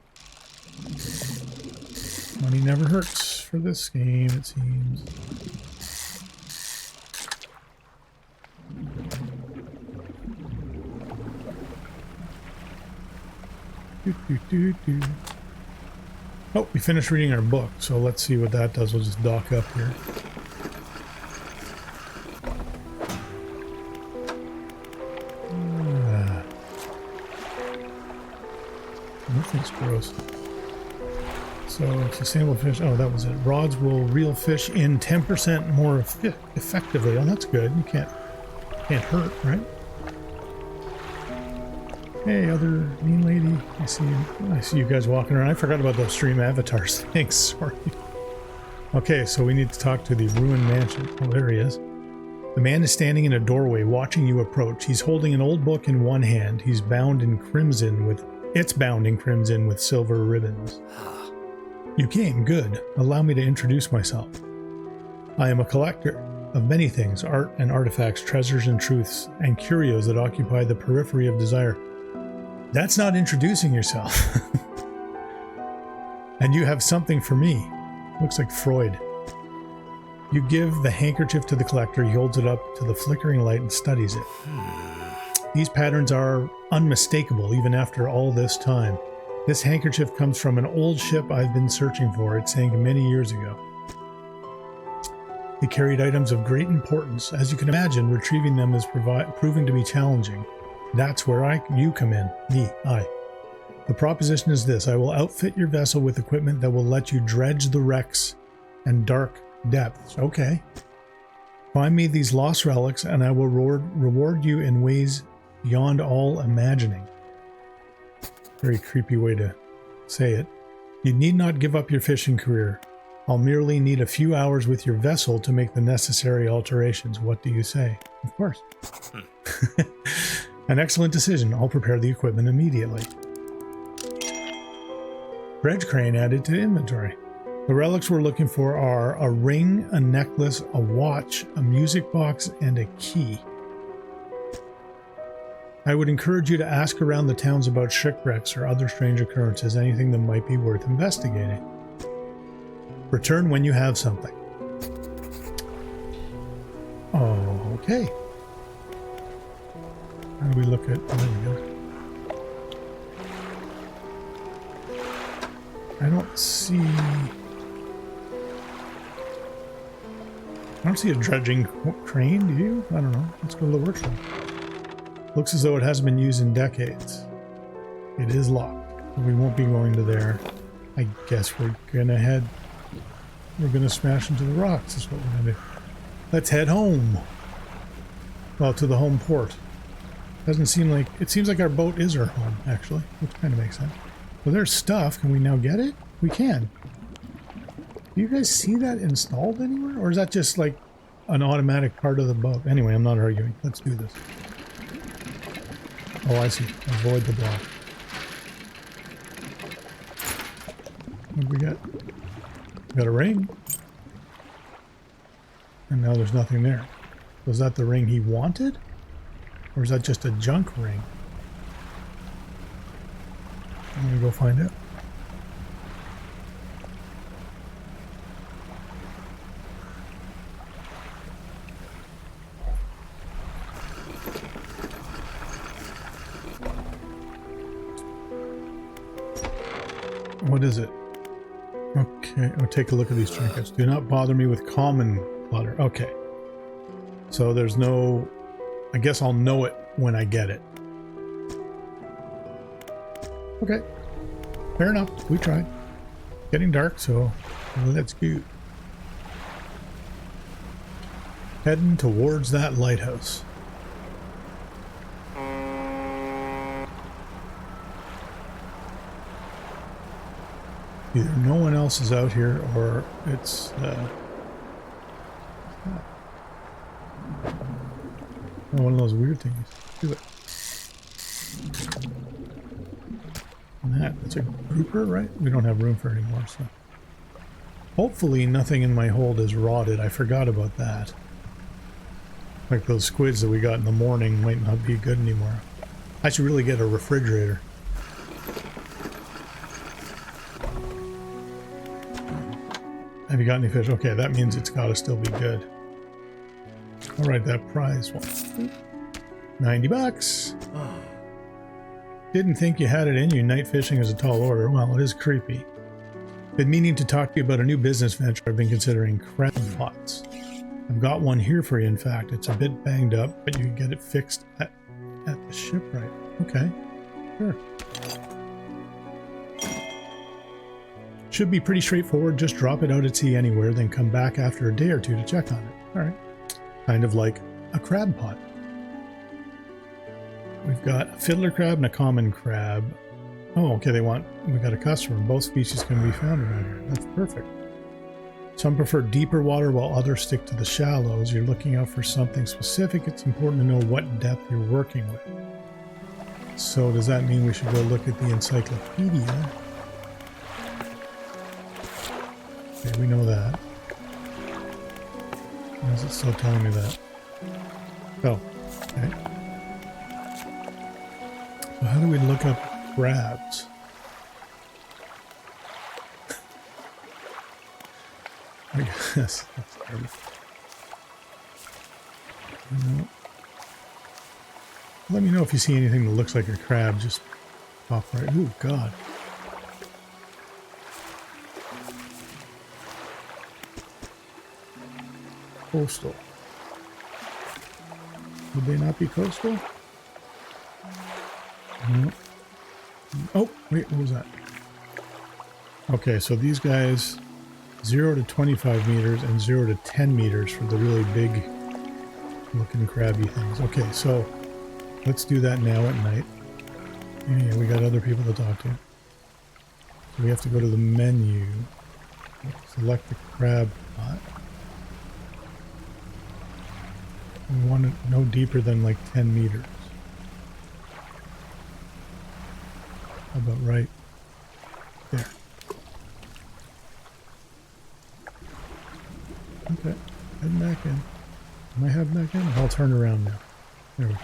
Money never hurts for this game, it seems. Oh, we finished reading our book, so let's see what that does. We'll just dock up here. Nothing's gross. So, sustainable fish. Oh, that was it. Rods will reel fish in 10% more effectively. Oh, that's good. You can't hurt, right? Hey, other mean lady. I see you guys walking around. I forgot about those stream avatars. Thanks. Sorry. Okay, so we need to talk to the ruined mansion. Oh, there he is. The man is standing in a doorway, watching you approach. He's holding an old book in one hand. It's bound in crimson with silver ribbons. You came. Good. Allow me to introduce myself. I am a collector of many things, art and artifacts, treasures and truths, and curios that occupy the periphery of desire. That's not introducing yourself. And you have something for me. Looks like Freud. You give the handkerchief to the collector. He holds it up to the flickering light and studies it. These patterns are unmistakable even after all this time. This handkerchief comes from an old ship I've been searching for. It sank many years ago. It carried items of great importance. As you can imagine, retrieving them is proving to be challenging. That's where you come in. I. The proposition is this. I will outfit your vessel with equipment that will let you dredge the wrecks and dark depths. Okay. Find me these lost relics and I will reward you in ways beyond all imagining. Very creepy way to say it. You need not give up your fishing career. I'll merely need a few hours with your vessel to make the necessary alterations. What do you say? Of course. An excellent decision. I'll prepare the equipment immediately. Dredge crane added to inventory. The relics we're looking for are a ring, a necklace, a watch, a music box, and a key. I would encourage you to ask around the towns about shipwrecks or other strange occurrences, anything that might be worth investigating. Return when you have something. Oh, okay. How do we look at... Oh, there we go. I don't see a dredging crane, do you? I don't know. Let's go to the workshop. Looks as though it hasn't been used in decades. It is locked. We won't be going to there. I guess we're gonna smash into the rocks is what we're gonna do. Let's head home. Well, to the home port. Doesn't seem like... It seems like our boat is our home, actually. Which kind of makes sense. Well, there's stuff. Can we now get it? We can. Do you guys see that installed anywhere? Or is that just like an automatic part of the boat? Anyway, I'm not arguing. Let's do this. Oh, I see. Avoid the block. What do we got? We got a ring. And now there's nothing there. Was that the ring he wanted? Or is that just a junk ring? I'm gonna go find out. What is it? Okay, I'll take a look at these trinkets. Do not bother me with common clutter. Okay. So there's no... I guess I'll know it when I get it. Okay. Fair enough. We tried. Getting dark, so let's go. Heading towards that lighthouse. Either no one else is out here or it's one of those weird things. Do it. And that's a grouper, right? We don't have room for it anymore, so. Hopefully nothing in my hold is rotted. I forgot about that. Like those squids that we got in the morning might not be good anymore. I should really get a refrigerator. Have you got any fish? Okay, that means it's got to still be good. All right, that prize one. $90. Didn't think you had it in you. Night fishing is a tall order. Well, it is creepy. Been meaning to talk to you about a new business venture I've been considering, crab pots. I've got one here for you, in fact. It's a bit banged up, but you can get it fixed at the shipwright. Okay, sure. Should be pretty straightforward. Just drop it out at sea anywhere, then come back after a day or two to check on it. All right. Kind of like a crab pot. We've got a fiddler crab and a common crab. Oh, okay, we got a customer. Both species can be found around here. That's perfect. Some prefer deeper water while others stick to the shallows. You're looking out for something specific. It's important to know what depth you're working with. So does that mean we should go look at the encyclopedia? Okay, we know that. Why is it still telling me that? Oh, okay. So how do we look up crabs? I guess that's hard. No. Let me know if you see anything that looks like a crab. Just pop right. Ooh, God. Coastal. Would they not be coastal? No. Oh, wait, what was that? Okay, so these guys, 0 to 25 meters and 0 to 10 meters for the really big looking crabby things. Okay, so let's do that now at night. Yeah, we got other people to talk to. So we have to go to the menu, select the crab pot. We want it no deeper than like 10 meters. How about right there? Okay, heading back in. Am I heading back in? I'll turn around now. There we go.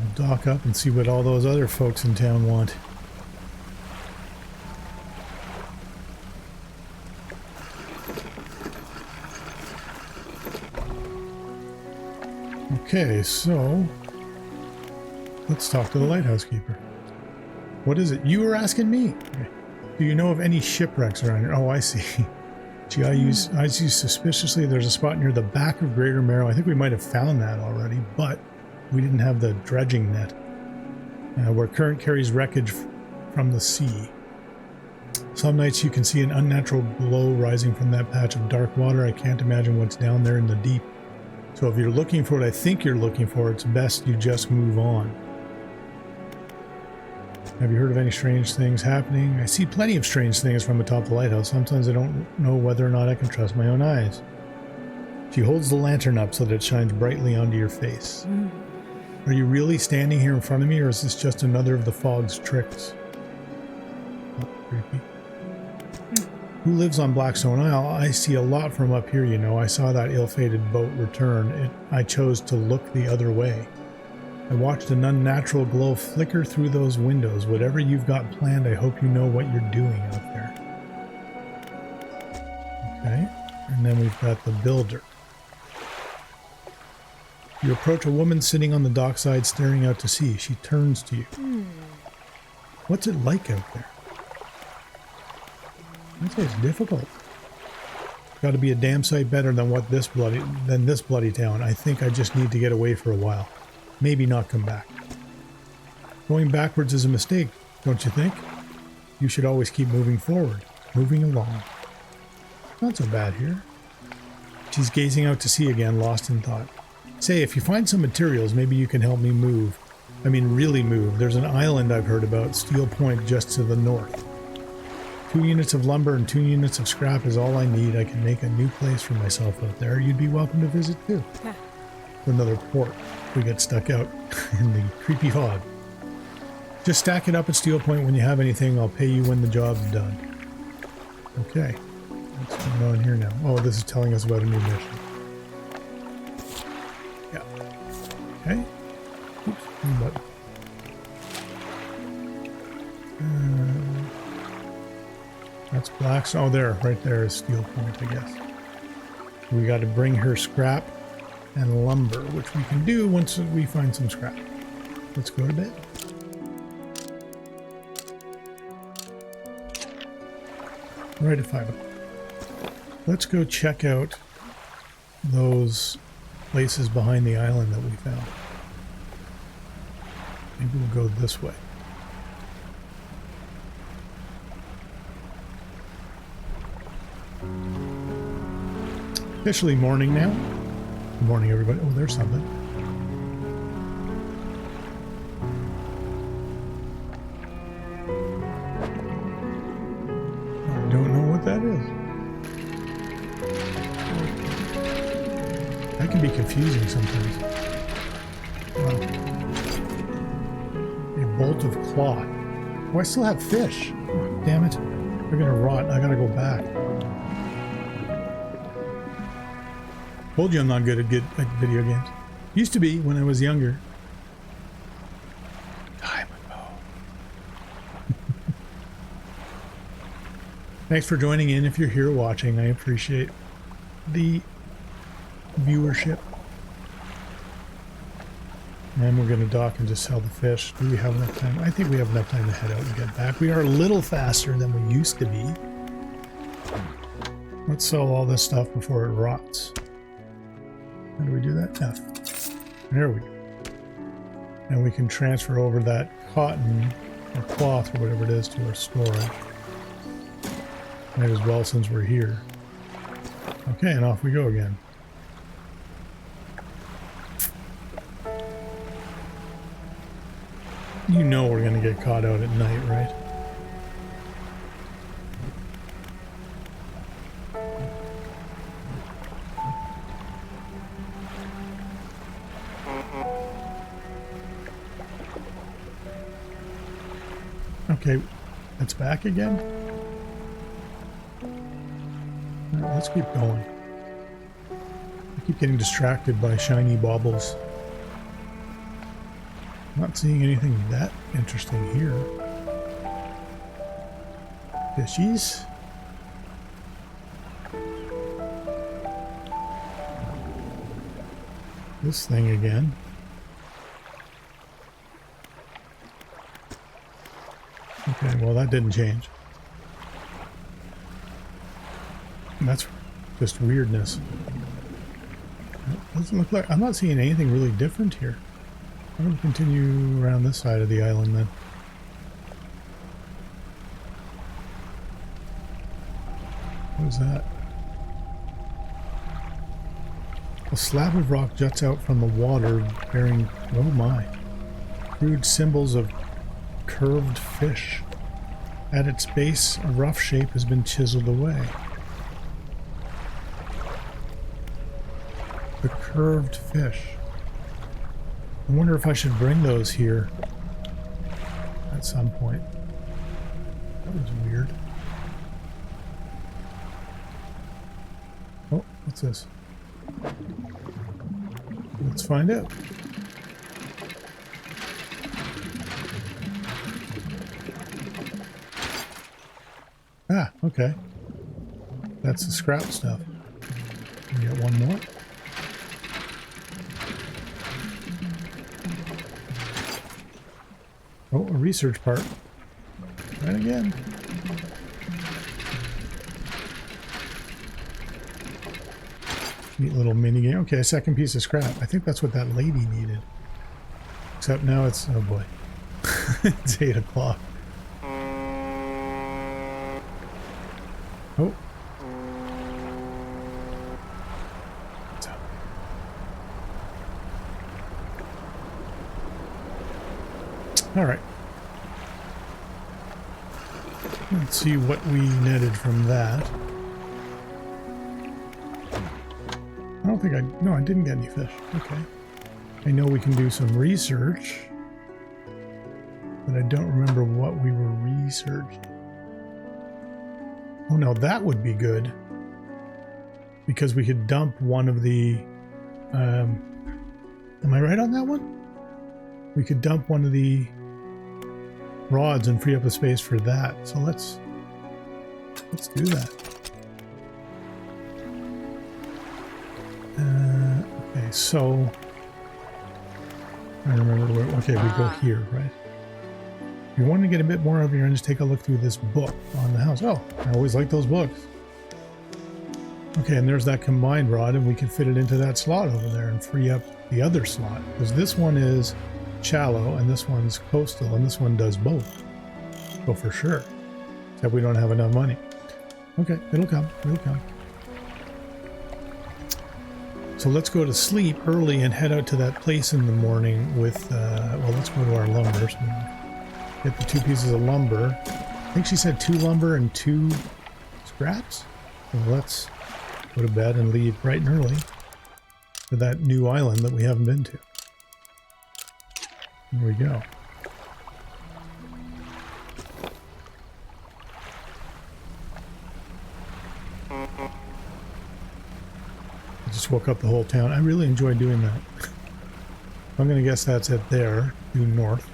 We'll dock up and see what all those other folks in town want. Okay, so let's talk to the lighthouse keeper. What is it? You were asking me. Do you know of any shipwrecks around here? Oh, I see. Gee, I see suspiciously there's a spot near the back of Greater Marrow. I think we might have found that already, but we didn't have the dredging net. Where current carries wreckage from the sea. Some nights you can see an unnatural glow rising from that patch of dark water. I can't imagine what's down there in the deep. So if you're looking for what I think you're looking for, it's best you just move on. Have you heard of any strange things happening? I see plenty of strange things from atop the lighthouse. Sometimes I don't know whether or not I can trust my own eyes. She holds the lantern up so that it shines brightly onto your face. Are you really standing here in front of me, or is this just another of the fog's tricks? Oh, creepy. Who lives on Blackstone Isle? I see a lot from up here, you know. I saw that ill-fated boat return. I chose to look the other way. I watched an unnatural glow flicker through those windows. Whatever you've got planned, I hope you know what you're doing out there. Okay, and then we've got the builder. You approach a woman sitting on the dockside staring out to sea. She turns to you. What's it like out there? I'd say it's difficult. Got to be a damn sight better than this bloody town. I think I just need to get away for a while. Maybe not come back. Going backwards is a mistake, don't you think? You should always keep moving forward, moving along. Not so bad here. She's gazing out to sea again, lost in thought. Say, if you find some materials, maybe you can help me move. I mean, really move. There's an island I've heard about, Steel Point, just to the north. 2 units of lumber and 2 units of scrap is all I need. I can make a new place for myself out there. You'd be welcome to visit too. Yeah. Another port. We get stuck out in the creepy fog. Just stack it up at Steel Point when you have anything. I'll pay you when the job's done. Okay. What's going on here now? Oh, this is telling us about a new mission. Yeah. Okay. Oops. Wrong button. That's black. Oh, there. Right there is Steel Point, I guess. We got to bring her scrap and lumber, which we can do once we find some scrap. Let's go to bed. Right at 5 o'clock. Let's go check out those places behind the island that we found. Maybe we'll go this way. Officially morning now. Good morning, everybody. Oh, there's something. I don't know what that is. That can be confusing sometimes. Wow. A bolt of cloth. Oh, I still have fish. Oh, damn it. They're gonna rot. I gotta go back. Told you I'm not good at video games. Used to be when I was younger. Time ago. Thanks for joining in. If you're here watching, I appreciate the viewership. And we're going to dock and just sell the fish. Do we have enough time? I think we have enough time to head out and get back. We are a little faster than we used to be. Let's sell all this stuff before it rots. How do we do that? F. There we go. And we can transfer over that cotton or cloth or whatever it is to our storage. Might as well since we're here. Okay, and off we go again. You know we're going to get caught out at night, right? Okay, it's back again. All right, let's keep going. I keep getting distracted by shiny baubles. Not seeing anything that interesting here. Fishies. This thing again. Okay, well that didn't change. That's just weirdness. It doesn't look like... I'm not seeing anything really different here. I'm going to continue around this side of the island then. What is that? A slab of rock juts out from the water bearing... Oh my. Crude symbols of curved fish. At its base, a rough shape has been chiseled away. The curved fish. I wonder if I should bring those here at some point. That was weird. Oh, what's this? Let's find out. Ah, okay. That's the scrap stuff. We got one more. Oh, a research part. Right again. Neat little mini game. Okay, a second piece of scrap. I think that's what that lady needed. Except now it's... Oh boy. It's 8 o'clock. Oh. What's up? All right. Let's see what we netted from that. I don't think no, I didn't get any fish. Okay. I know we can do some research, but I don't remember what we were researching. Oh no, that would be good. Because we could dump one of the... am I right on that one? We could dump one of the rods and free up the space for that. So let's do that. Okay. so I remember where. Okay, we go here, right? If you want to get a bit more of your, just take a look through this book on the house. Oh, I always like those books. Okay, and there's that combined rod, and we can fit it into that slot over there and free up the other slot, because this one is shallow and this one's coastal, and this one does both. So for sure, except we don't have enough money. Okay, it'll come. It'll come. So let's go to sleep early and head out to that place in the morning with, well, let's go to our lumber. So get the 2 pieces of lumber. I think she said 2 lumber and 2 scraps. So let's go to bed and leave bright and early for that new island that we haven't been to. There we go. I just woke up the whole town. I really enjoy doing that. I'm going to guess that's it there, due north.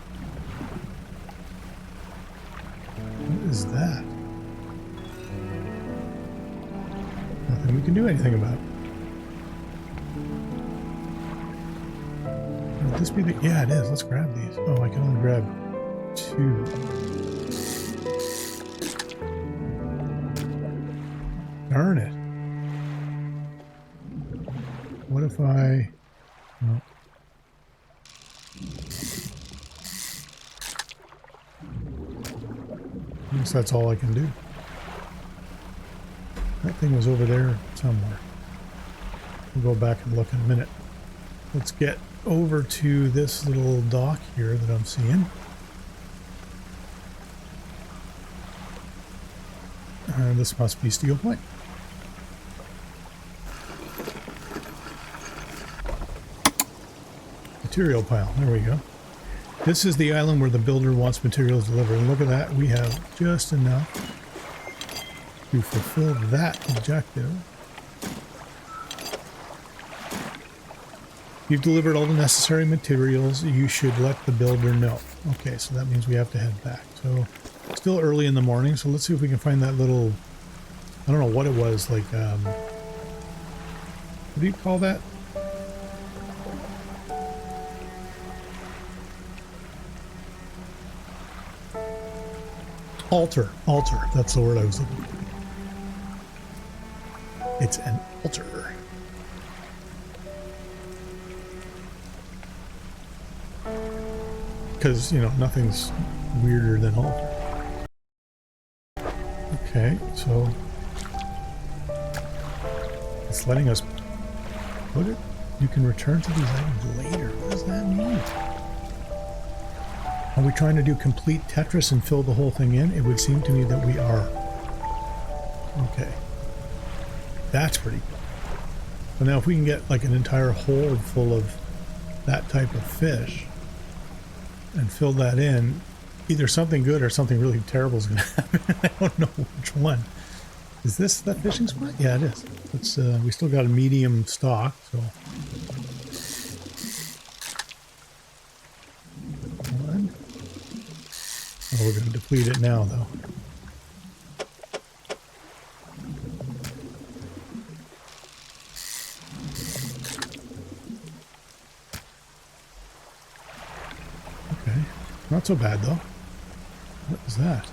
What is that? Nothing we can do anything about. Would this be the... Yeah, it is. Let's grab these. Oh, I can only grab 2. Darn it. What if I... No. I guess that's all I can do. That thing was over there somewhere. We'll go back and look in a minute. Let's get over to this little dock here that I'm seeing. This must be Steel Point. Material pile. There we go. This is the island where the builder wants materials delivered. And look at that. We have just enough to fulfill that objective. You've delivered all the necessary materials. You should let the builder know. Okay, so that means we have to head back. So, still early in the morning, so let's see if we can find that little... I don't know what it was, like, what do you call that? Altar. Altar. That's the word I was looking for. It's an altar. Because, you know, nothing's weirder than altar. Okay, so it's letting us put it. You can return to these items later. What does that mean? Are we trying to do complete Tetris and fill the whole thing in? It would seem to me that we are. Okay. That's pretty cool. So now if we can get like an entire hold full of that type of fish and fill that in, either something good or something really terrible is going to happen. I don't know which one. Is this the fishing spot? Yeah, it is. It's, we still got a medium stock, so... One. Oh, we're going to deplete it now, though. Okay. Not so bad, though. What is that?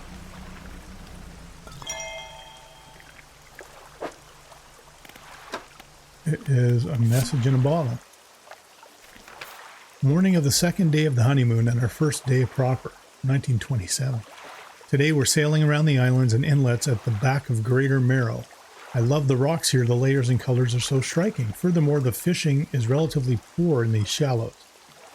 It is a message in a bottle. Morning of the second day of the honeymoon and our first day proper, 1927. Today we're sailing around the islands and inlets at the back of Greater Marrow. I love the rocks here. The layers and colors are so striking. Furthermore, the fishing is relatively poor in these shallows.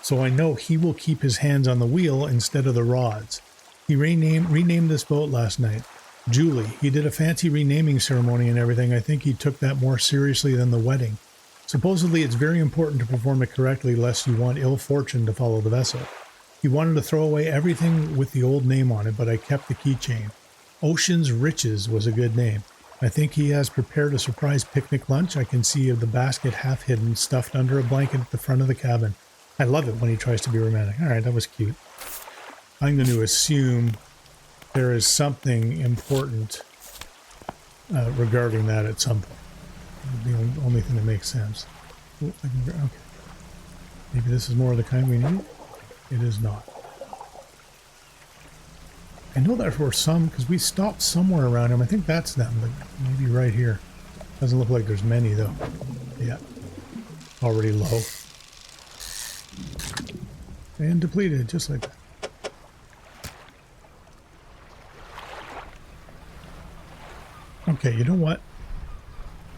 So I know he will keep his hands on the wheel instead of the rods. He renamed this boat last night. Julie. He did a fancy renaming ceremony and everything. I think he took that more seriously than the wedding. Supposedly it's very important to perform it correctly lest you want ill fortune to follow the vessel. He wanted to throw away everything with the old name on it, but I kept the keychain. Ocean's Riches was a good name. I think he has prepared a surprise picnic lunch. I can see the basket half hidden, stuffed under a blanket at the front of the cabin. I love it when he tries to be romantic. All right, that was cute. I'm going to assume there is something important regarding that at some point. The only thing that makes sense. Oh, okay. Maybe this is more of the kind we need. It is not. I know there were some, because we stopped somewhere around them. I think that's them, but maybe right here. Doesn't look like there's many, though. Yeah. Already low. And depleted, just like that. Okay, you know what?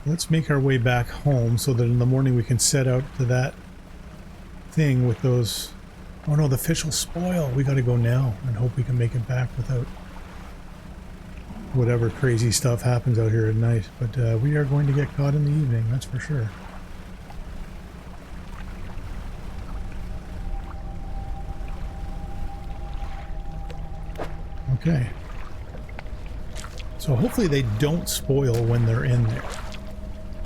Let's make our way back home so that in the morning we can set out to that thing with those... Oh no, the fish will spoil. We gotta go now and hope we can make it back without whatever crazy stuff happens out here at night. But we are going to get caught in the evening, that's for sure. Okay. So hopefully they don't spoil when they're in there.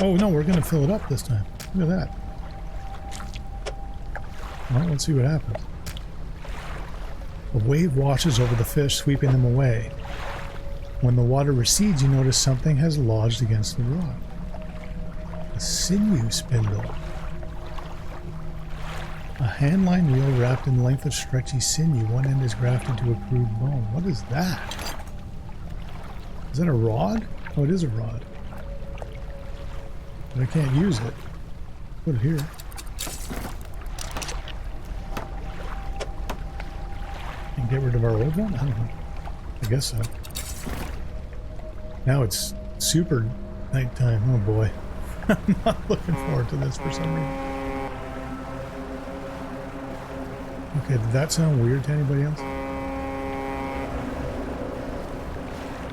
Oh no, we're gonna fill it up this time. Look at that. Well, let's see what happens. A wave washes over the fish, sweeping them away. When the water recedes, you notice something has lodged against the rock. A sinew spindle. A handline reel wrapped in length of stretchy sinew. One end is grafted to a crude bone. What is that? Is that a rod? Oh, it is a rod. But I can't use it. Put it here. And get rid of our old one? I don't know. I guess so. Now it's super nighttime. Oh boy. I'm not looking forward to this for some reason. Okay, did that sound weird to anybody else?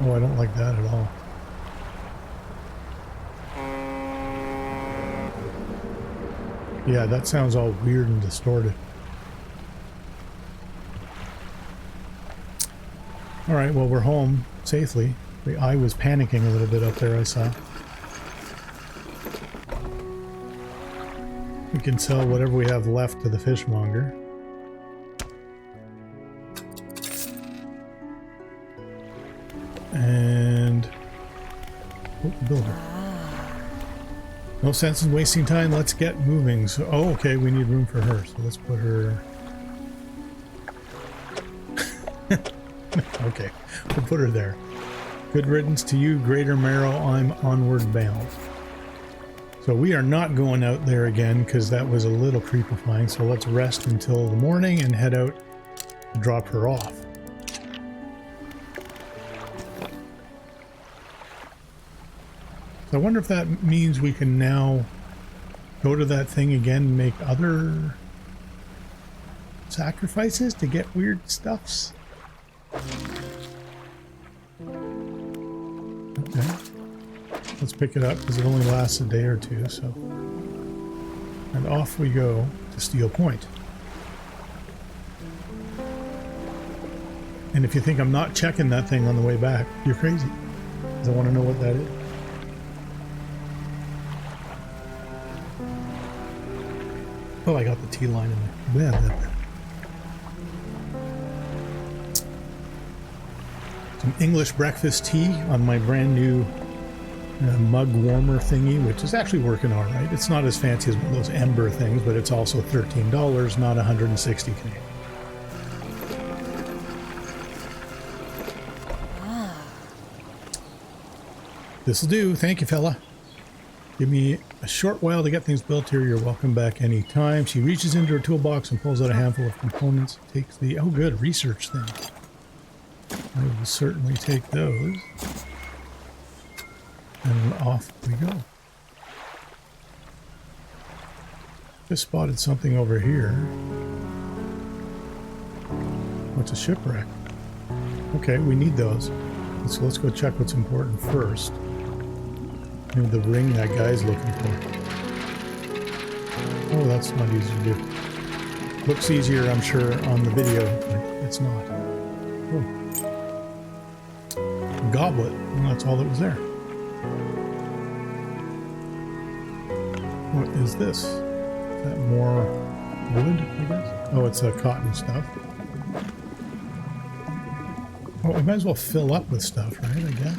Oh, I don't like that at all. Yeah, that sounds all weird and distorted. Alright, well, we're home safely. I was panicking a little bit up there, I saw. We can sell whatever we have left to the fishmonger. And... oh, the builder. No sense in wasting time, let's get moving. So, oh, okay, we need room for her, so let's put her... okay, we'll put her there. Good riddance to you, Greater Marrow, I'm onward bound. So we are not going out there again because that was a little creepifying, so let's rest until the morning and head out to drop her off. So I wonder if that means we can now go to that thing again and make other sacrifices to get weird stuffs. Okay. Let's pick it up because it only lasts a day or two, so. And off we go to Steel Point. And if you think I'm not checking that thing on the way back, you're crazy. Because I want to know what that is. Oh, I got the tea line in there. Yeah, some English breakfast tea on my brand new mug warmer thingy, which is actually working all right. It's not as fancy as one of those Ember things, but it's also $13, not 160 Canadian. This'll do. Thank you, fella. Give me a short while to get things built here. You're welcome back anytime. She reaches into her toolbox and pulls out a handful of components. Takes the, oh good, research thing. I will certainly take those. And off we go. Just spotted something over here. What's a shipwreck? Okay, we need those. So let's go check what's important first. Maybe the ring that guy's looking for. Oh, that's not easy to do. Looks easier, I'm sure, on the video, but it's not. Oh. Goblet. Well, that's all that was there. What is this? Is that more wood, I guess? Oh, it's cotton stuff. Well, we might as well fill up with stuff, right, I guess?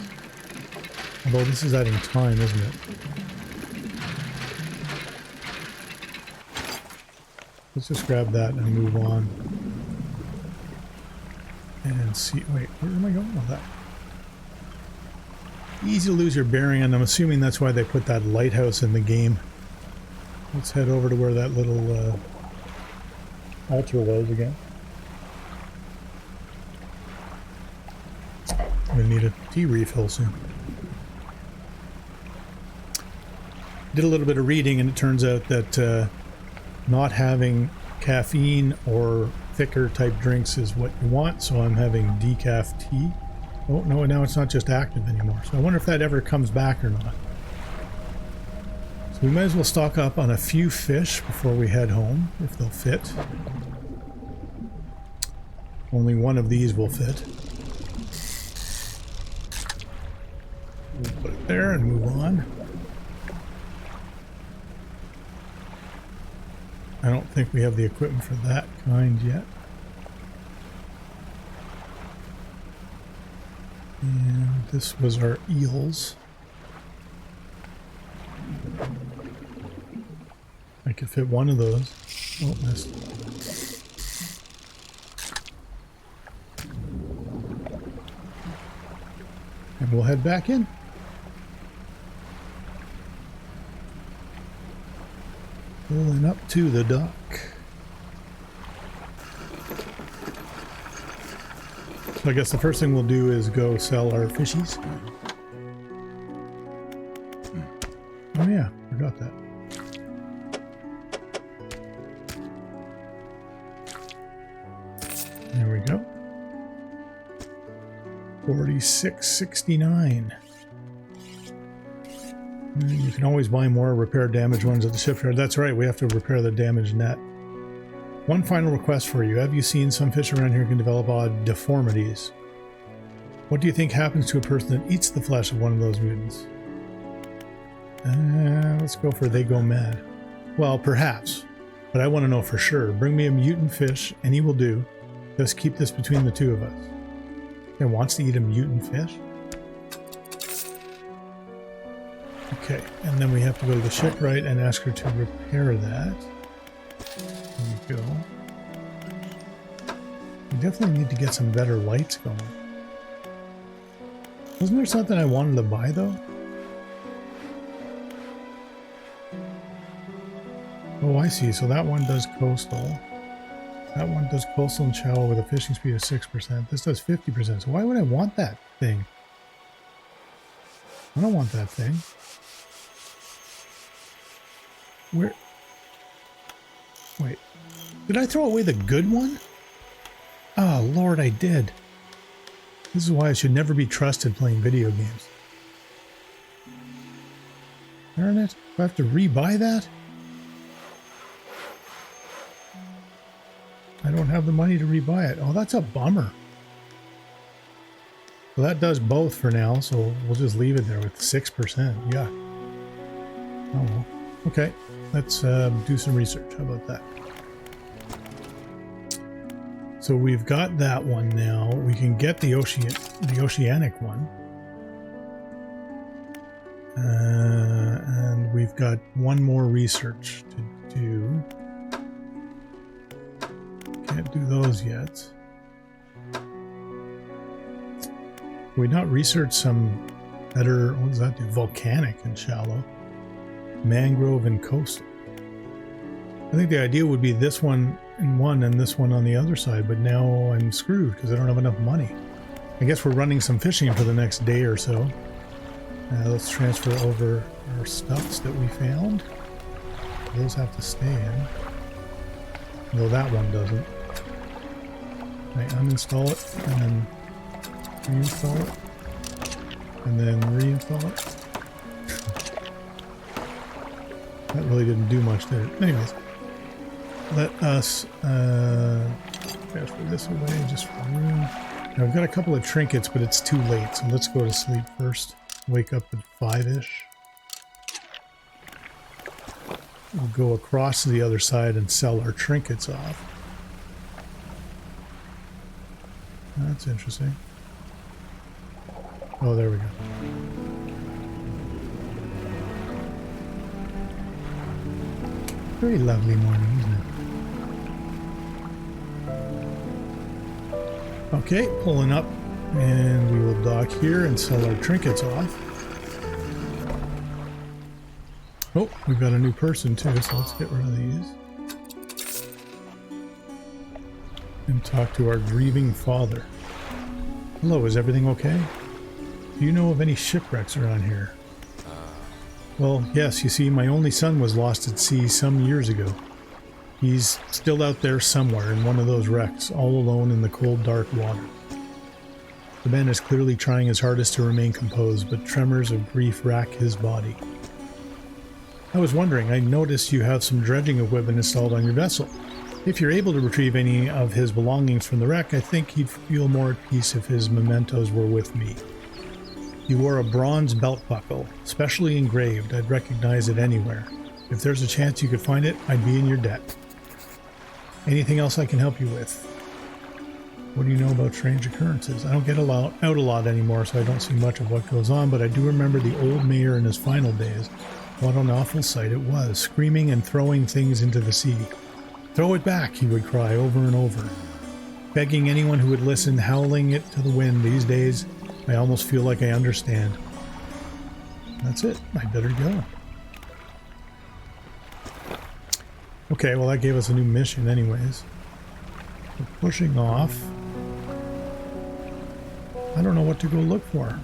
Although this is adding time, isn't it? Let's just grab that and move on. And see, wait, where am I going with that? Easy to lose your bearing, and I'm assuming that's why they put that lighthouse in the game. Let's head over to where that little altar was again. I'm gonna need a tea refill soon. Did a little bit of reading, and it turns out that not having caffeine or thicker type drinks is what you want, so I'm having decaf tea. Oh no, now it's not just active anymore, so I wonder if that ever comes back or not. So we might as well stock up on a few fish before we head home, if they'll fit. Only one of these will fit. We'll put it there and move on. I don't think we have the equipment for that kind yet. And this was our eels. I could fit one of those. Oh, missed. And we'll head back in. Pulling up to the dock. So I guess the first thing we'll do is go sell our fishies. Oh yeah, forgot that. There we go. 46.69. You can always buy more repair damaged ones at the shipyard. That's right, we have to repair the damaged net. One final request for you. Have you seen some fish around here can develop odd deformities? What do you think happens to a person that eats the flesh of one of those mutants? Let's go for they go mad. Well, perhaps, but I want to know for sure. Bring me a mutant fish, any will do. Just keep this between the two of us. It wants to eat a mutant fish? Okay, and then we have to go to the shipwright and ask her to repair that. There we go. We definitely need to get some better lights going. Wasn't there something I wanted to buy though? Oh, I see. So that one does coastal. That one does coastal and shallow with a fishing speed of 6%. This does 50%. So why would I want that thing? I don't want that thing. Where? Wait. Did I throw away the good one? Oh, Lord, I did. This is why I should never be trusted playing video games. Darn it. Do I have to rebuy that? I don't have the money to rebuy it. Oh, that's a bummer. Well, that does both for now, so we'll just leave it there with 6%. Yeah. Oh, well. Okay. Let's do some research. How about that? So we've got that one now. We can get the oceanic one. And we've got one more research to do. Can't do those yet. We'd not research some better, what does that do? Volcanic and shallow. Mangrove and coastal. I think the idea would be this one in one and this one on the other side, but now I'm screwed because I don't have enough money. I guess we're running some fishing for the next day or so. Let's transfer over our stuffs that we found. Those have to stay in. Though that one doesn't. I uninstall it and then reinstall it. And then reinstall it. That really didn't do much, did it? Anyways, let us transfer this away just for room. Now I've got a couple of trinkets, but it's too late, so let's go to sleep first. Wake up at 5-ish. We'll go across to the other side and sell our trinkets off. That's interesting. Oh, there we go. Very lovely morning, isn't it? Okay, pulling up, and we will dock here and sell our trinkets off. Oh, we've got a new person too, so let's get rid of these. And talk to our grieving father. Hello, is everything okay? Do you know of any shipwrecks around here? Well, yes, you see, my only son was lost at sea some years ago. He's still out there somewhere in one of those wrecks, all alone in the cold, dark water. The man is clearly trying his hardest to remain composed, but tremors of grief rack his body. I was wondering, I noticed you have some dredging equipment installed on your vessel. If you're able to retrieve any of his belongings from the wreck, I think he'd feel more at peace if his mementos were with me. He wore a bronze belt buckle, specially engraved. I'd recognize it anywhere. If there's a chance you could find it, I'd be in your debt. Anything else I can help you with? What do you know about strange occurrences? I don't get out a lot anymore, so I don't see much of what goes on, but I do remember the old mayor in his final days. What an awful sight it was, screaming and throwing things into the sea. Throw it back, he would cry over and over, begging anyone who would listen, howling it to the wind. These days, I almost feel like I understand. That's it. I better go. Okay, well that gave us a new mission anyways. We're pushing off. I don't know what to go look for.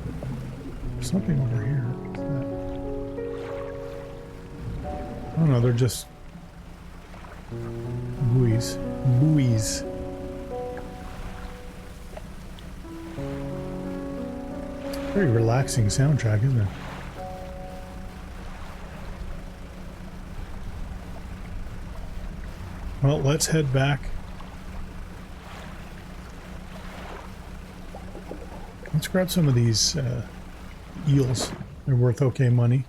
There's something over here. What's that? Oh no, they're just buoys. Buoys. Very relaxing soundtrack, isn't it? Well, let's head back. Let's grab some of these eels. They're worth okay money.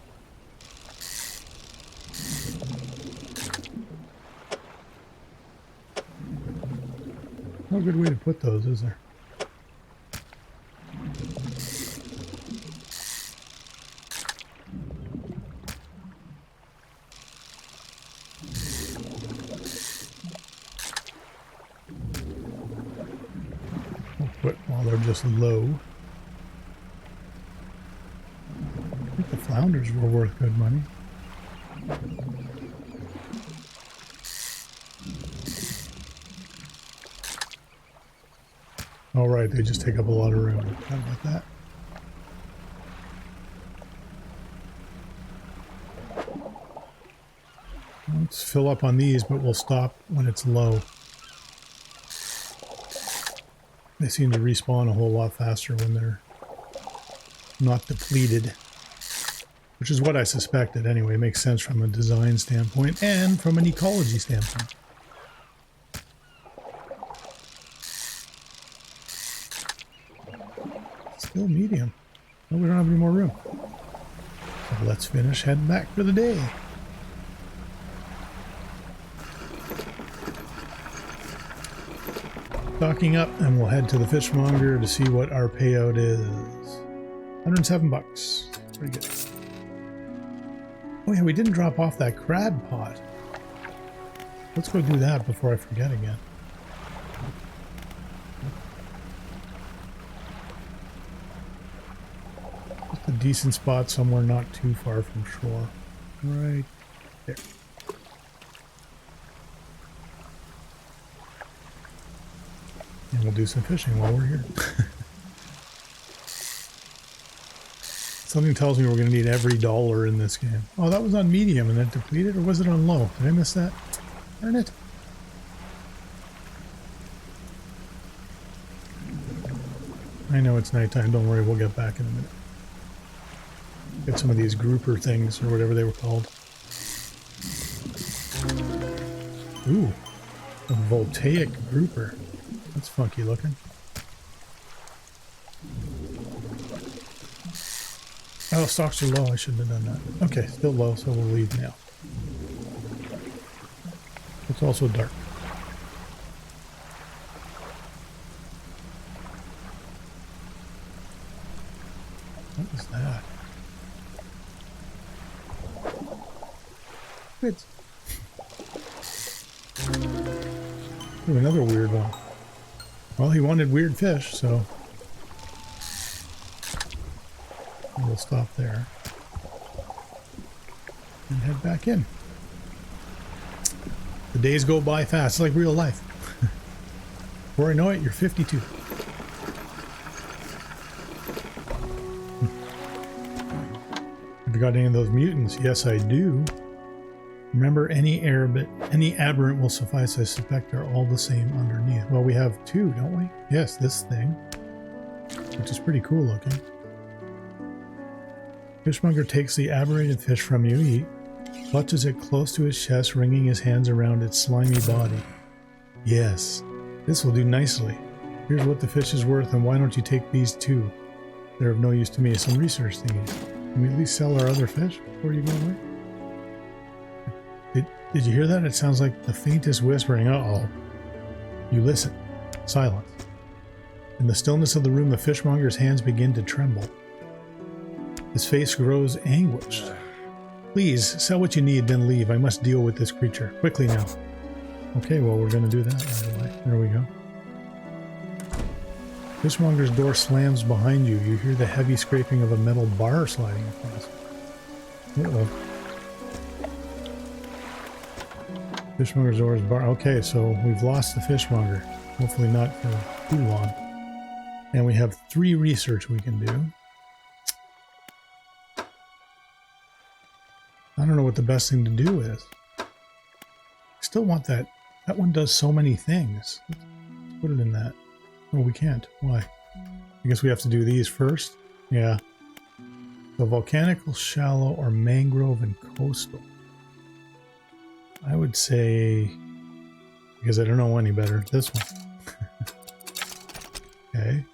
No good way to put those, is there? But while they're just low. I think the flounders were worth good money. All right, they just take up a lot of room. How about that? Let's fill up on these, but we'll stop when it's low. They seem to respawn a whole lot faster when they're not depleted. Which is what I suspected anyway. It makes sense from a design standpoint and from an ecology standpoint. Still medium. Oh, we don't have any more room. So let's finish heading back for the day. Docking up, and we'll head to the fishmonger to see what our payout is. 107 bucks. Pretty good. Oh yeah, we didn't drop off that crab pot. Let's go do that before I forget again. Just a decent spot somewhere not too far from shore. Right there. And we'll do some fishing while we're here. Something tells me we're going to need every dollar in this game. Oh, that was on medium and then depleted, or was it on low? Did I miss that? Darn it. I know it's nighttime. Don't worry, we'll get back in a minute. Get some of these grouper things, or whatever they were called. Ooh, a voltaic grouper. That's funky looking. Oh, stocks are low. I shouldn't have done that. Okay, still low, so we'll leave now. It's also dark. What is that? It's ooh, another weird one. Well, he wanted weird fish, so we'll stop there and head back in. The days go by fast. It's like real life. Before I know it, you're 52. Have you got any of those mutants? Yes, I do. Remember, any aberrant will suffice. I suspect they're all the same underneath. Well, we have two, don't we? Yes, this thing, which is pretty cool looking. Fishmonger takes the aberrated fish from you. He clutches it close to his chest, wringing his hands around its slimy body. Yes, this will do nicely. Here's what the fish is worth, and why don't you take these too? They're of no use to me. Some research thingies. Can we at least sell our other fish before you go away? Did you hear that? It sounds like the faintest whispering. Uh-oh. You listen. Silence. In the stillness of the room, the fishmonger's hands begin to tremble. His face grows anguished. Please, sell what you need, then leave. I must deal with this creature. Quickly now. Okay, well, we're going to do that right away. There we go. Fishmonger's door slams behind you. You hear the heavy scraping of a metal bar sliding across. Uh-oh. Fishmonger's door is bar. Okay, so we've lost the fishmonger. Hopefully not for too long. And we have 3 research we can do. I don't know what the best thing to do is. I still want that. That one does so many things. Let's put it in that. Oh, we can't. Why? I guess we have to do these first. Yeah. So volcanical, shallow, or mangrove and coastal. I would say, because I don't know any better, this one. Okay.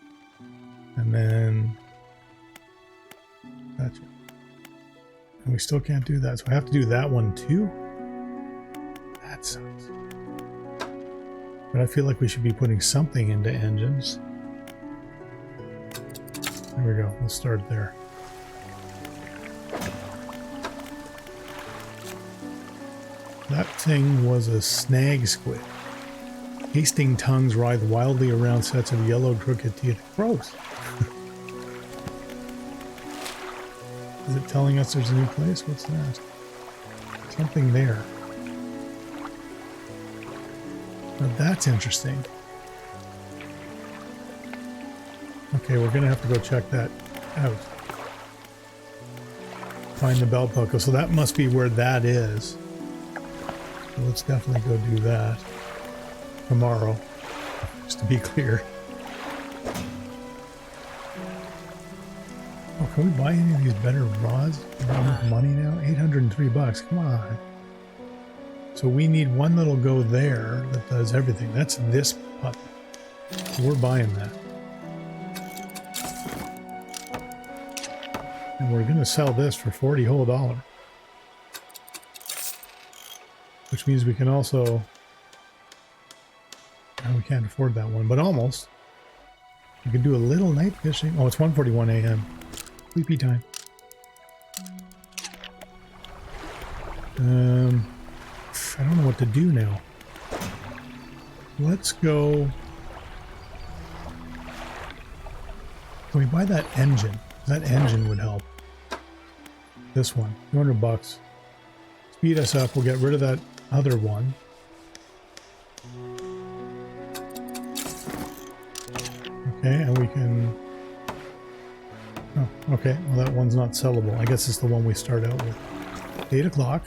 And then, gotcha. And we still can't do that, so I have to do that one too? That sucks. But I feel like we should be putting something into engines. There we go, we'll start there. That thing was a snag squid. Hasting tongues writhe wildly around sets of yellow crooked teeth. Gross. Is it telling us there's a new place? What's that? Something there. Now that's interesting. Okay, we're gonna have to go check that out. Find the belt buckle. So that must be where that is. So let's definitely go do that tomorrow, just to be clear. Oh, can we buy any of these better rods? We don't have money now? 803 bucks, come on. So we need one that'll go there that does everything. That's this puppy. So we're buying that. And we're gonna sell this for $40 whole. Which means we can also... Oh, we can't afford that one, but almost. We can do a little night fishing. Oh, it's 1:41 a.m. Sleepy time. I don't know what to do now. Let's go... Can we buy that engine? That engine would help. This one, 200 bucks. Speed us up, we'll get rid of that other one. Okay, and we can... Oh, okay, well that one's not sellable. I guess it's the one we start out with. 8 o'clock.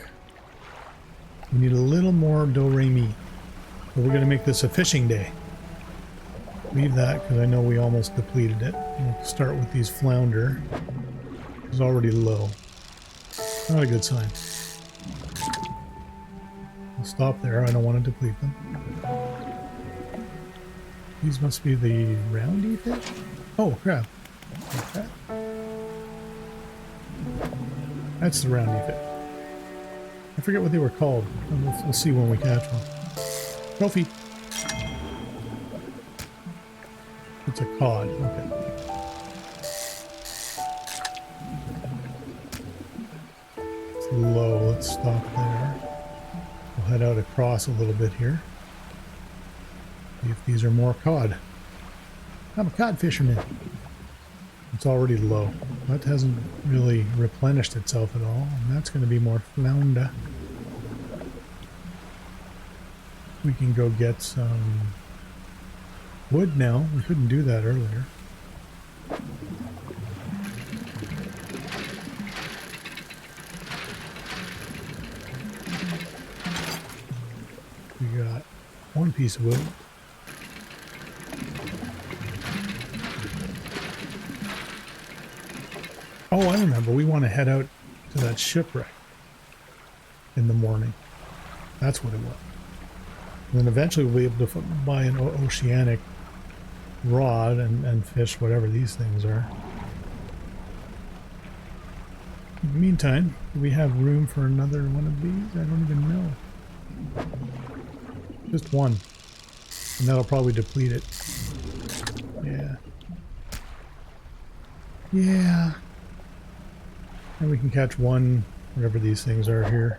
We need a little more do-re-mi. So we're going to make this a fishing day. Leave that, because I know we almost depleted it. We'll start with these flounder. It's already low. Not a good sign. I'll stop there. I don't want to deplete them. These must be the roundy fish? Oh, crab. Okay. That's the roundy fish. I forget what they were called. We'll see when we catch one. Trophy. It's a cod. Okay. It's low. Let's stop there. We'll head out across a little bit here. See if these are more cod. I'm a cod fisherman. It's already low. That hasn't really replenished itself at all, and that's going to be more flounder. We can go get some wood now. We couldn't do that earlier. We got one piece of wood. Oh, I remember. We want to head out to that shipwreck in the morning. That's what it was. And then eventually we'll be able to buy an oceanic rod and fish whatever these things are. In the meantime, do we have room for another one of these? I don't even know. Just one. And that'll probably deplete it. Yeah. Yeah. And we can catch one, whatever these things are here.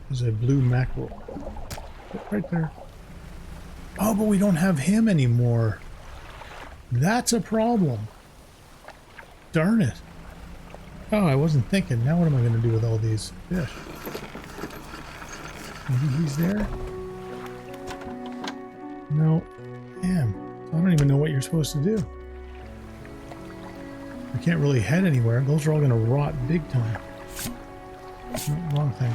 There's a blue mackerel. Right there. Oh, but we don't have him anymore. That's a problem. Darn it. Oh, I wasn't thinking. Now what am I going to do with all these fish? Maybe he's there? No. Damn. I don't even know what you're supposed to do. I can't really head anywhere. Those are all going to rot big time. No, wrong thing.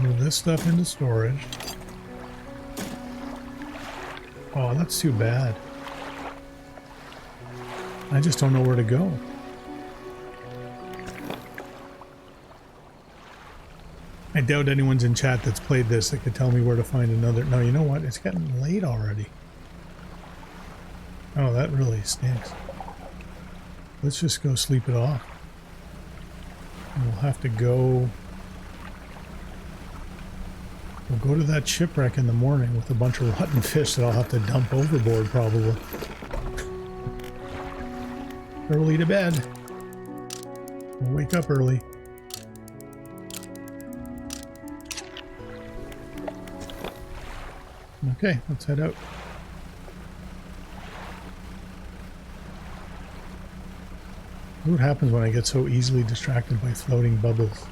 Move this stuff into storage. Oh, that's too bad. I just don't know where to go. I doubt anyone's in chat that's played this that could tell me where to find another. No, you know what? It's getting late already. Oh, that really stinks. Let's just go sleep it off. And we'll have to go... We'll go to that shipwreck in the morning with a bunch of rotten fish that I'll have to dump overboard probably. Early to bed. We'll wake up early. Okay, let's head out. What happens when I get so easily distracted by floating bubbles?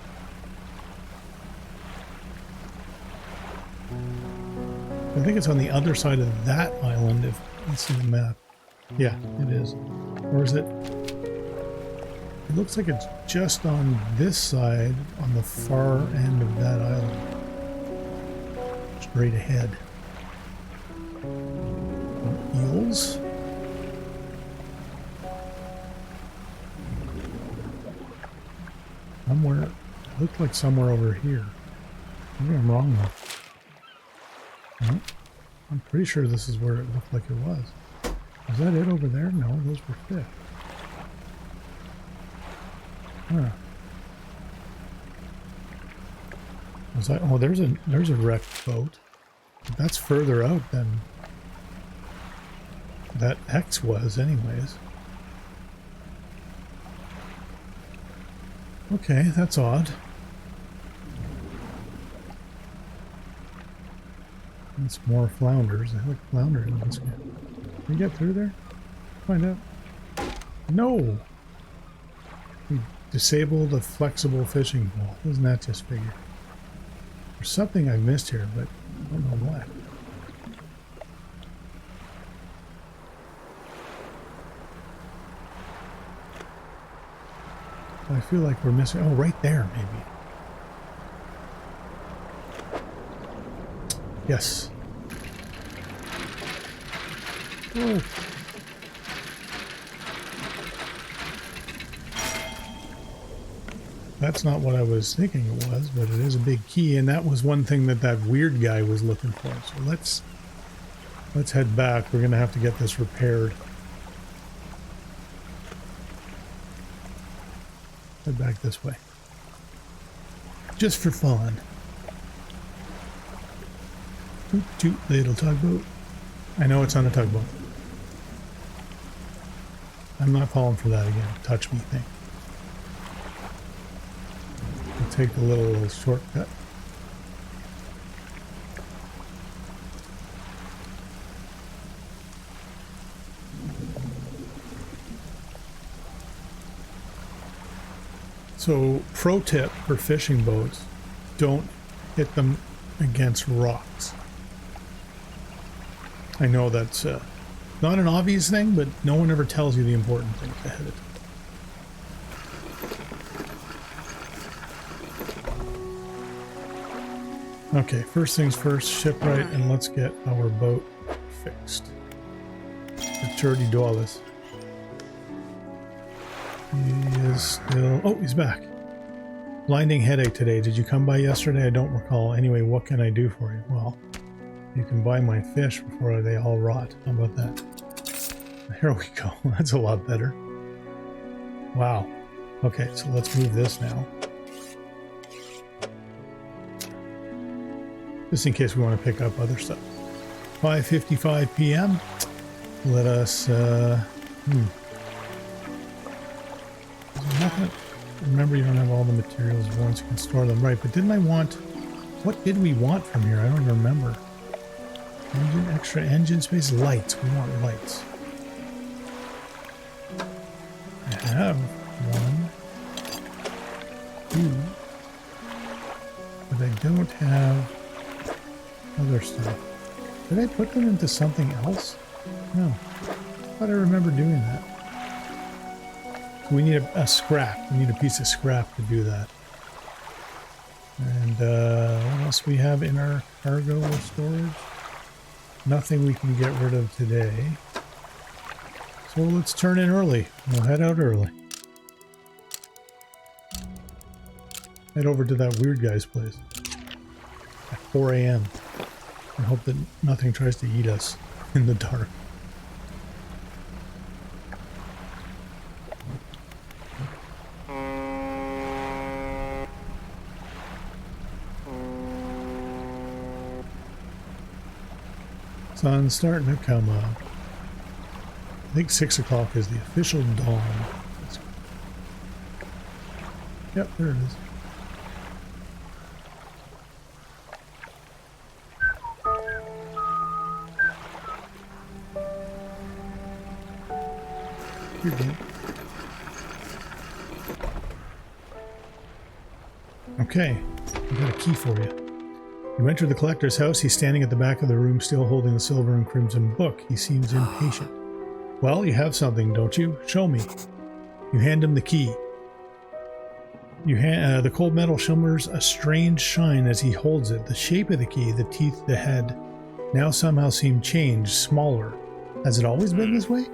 I think it's on the other side of that island if you see the map. Yeah, it is. Or is it? It looks like it's just on this side, on the far end of that island. Straight ahead. Eels? Somewhere, it looked like somewhere over here. Maybe I'm wrong though. No, I'm pretty sure this is where it looked like it was. Is that it over there? No, those were fish. Huh. Was that? Oh, there's a wrecked boat. That's further out than that X was, anyways. Okay, that's odd. It's more flounders. I like flounders in this game. Can we get through there? Find out. No! We disabled a flexible fishing pole. Doesn't that just figure? There's something I missed here, but I don't know what. I feel like we're missing... Oh, right there, maybe. Yes. Oh. That's not what I was thinking it was, but it is a big key, and that was one thing that weird guy was looking for. So let's head back. We're going to have to get this repaired. Head back this way. Just for fun. Toot toot, little tugboat. I know it's on a tugboat. I'm not falling for that again. Touch me thing. take the little shortcut. So, pro tip for fishing boats, don't hit them against rocks. I know that's not an obvious thing, but no one ever tells you the important things ahead of time. Okay, first things first, shipwright, and let's get our boat fixed. $30. He is still... Oh, he's back. Blinding headache today. Did you come by yesterday? I don't recall. Anyway, what can I do for you? Well, you can buy my fish before they all rot. How about that? Here we go. That's a lot better. Wow. Okay, so let's move this now. Just in case we want to pick up other stuff. 5:55 p.m. Let us... Remember, you don't have all the materials once you can store them. Right, but didn't I want... What did we want from here? I don't even remember. Engine, extra engine space, lights. We want lights. I have 1, 2, but I don't have other stuff. Did I put them into something else? No. I thought I remember doing that. So we need a scrap. We need a piece of scrap to do that. And what else we have in our cargo storage? Nothing we can get rid of today. So let's turn in early. We'll head out early. Head over to that weird guy's place at 4 a.m. and hope that nothing tries to eat us in the dark. Sun's starting to come up. I think 6 o'clock is the official dawn. Yep, there it is. You're good. Okay, I got a key for you. You enter the collector's house. He's standing at the back of the room, still holding the silver and crimson book. He seems impatient. Well, you have something, don't you? Show me. You hand him the key. The cold metal shimmers a strange shine as he holds it. The shape of the key, the teeth, the head, now somehow seem changed, smaller. Has it always been this way?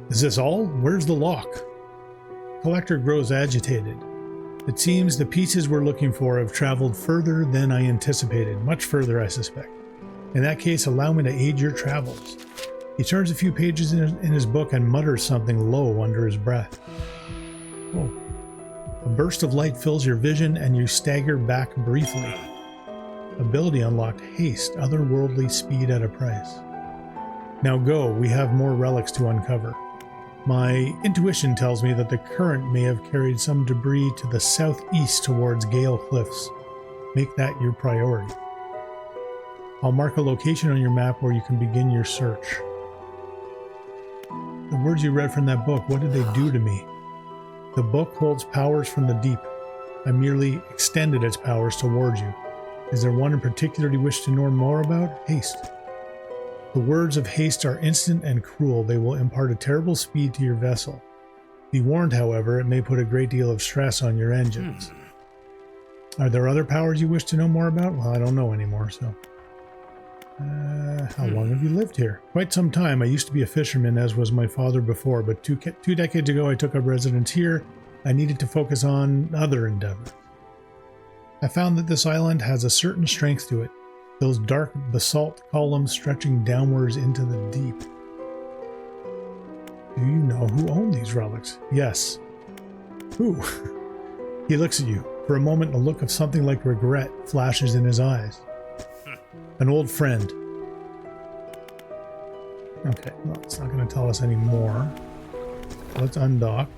Is this all? Where's the lock? Collector grows agitated. It seems the pieces we're looking for have traveled further than I anticipated. Much further, I suspect. In that case, allow me to aid your travels. He turns a few pages in his book and mutters something low under his breath. Oh. A burst of light fills your vision and you stagger back briefly. Ability unlocked. Haste. Otherworldly speed at a price. Now go. We have more relics to uncover. My intuition tells me that the current may have carried some debris to the southeast towards Gale Cliffs. Make that your priority. I'll mark a location on your map where you can begin your search. The words you read from that book, what did they do to me? The book holds powers from the deep. I merely extended its powers towards you. Is there one in particular you wish to know more about? Haste. The words of haste are instant and cruel. They will impart a terrible speed to your vessel. Be warned, however, it may put a great deal of stress on your engines. Are there other powers you wish to know more about? Well, I don't know anymore, so... how long have you lived here? Quite some time. I used to be a fisherman, as was my father before, but two decades ago I took up residence here. I needed to focus on other endeavors. I found that this island has a certain strength to it. Those dark basalt columns stretching downwards into the deep. Do you know who owned these relics? Yes. Who? He looks at you. For a moment, a look of something like regret flashes in his eyes. An old friend. Okay, well, it's not going to tell us any more. Let's undock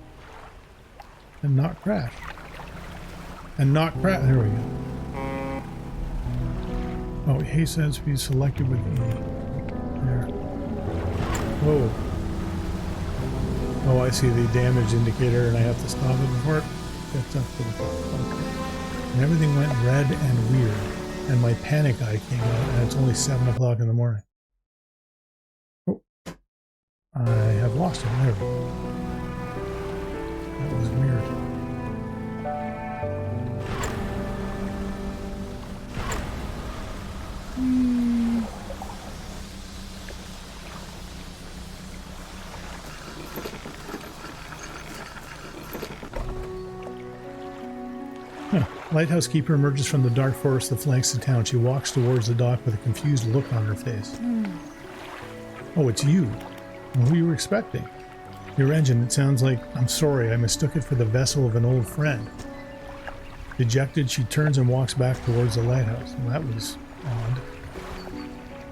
and not crash. and not crap. There we go. Oh, haste has to be selected with E. There. Whoa. Oh, I see the damage indicator, and I have to stop it before it gets up to the top. Okay. And everything went red and weird, and my panic eye came out, and it's only 7 o'clock in the morning. Oh, I have lost it. There we go. That was weird. Lighthouse keeper emerges from the dark forest that flanks the town. She walks towards the dock with a confused look on her face. Oh, it's you. Who you were expecting? Your engine, it sounds like, I'm sorry, I mistook it for the vessel of an old friend. Dejected, she turns and walks back towards the lighthouse. Well, that was odd.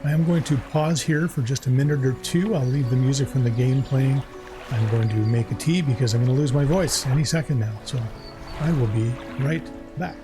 I am going to pause here for just a minute or two. I'll leave the music from the game playing. I'm going to make a tea because I'm going to lose my voice any second now. So I will be right back.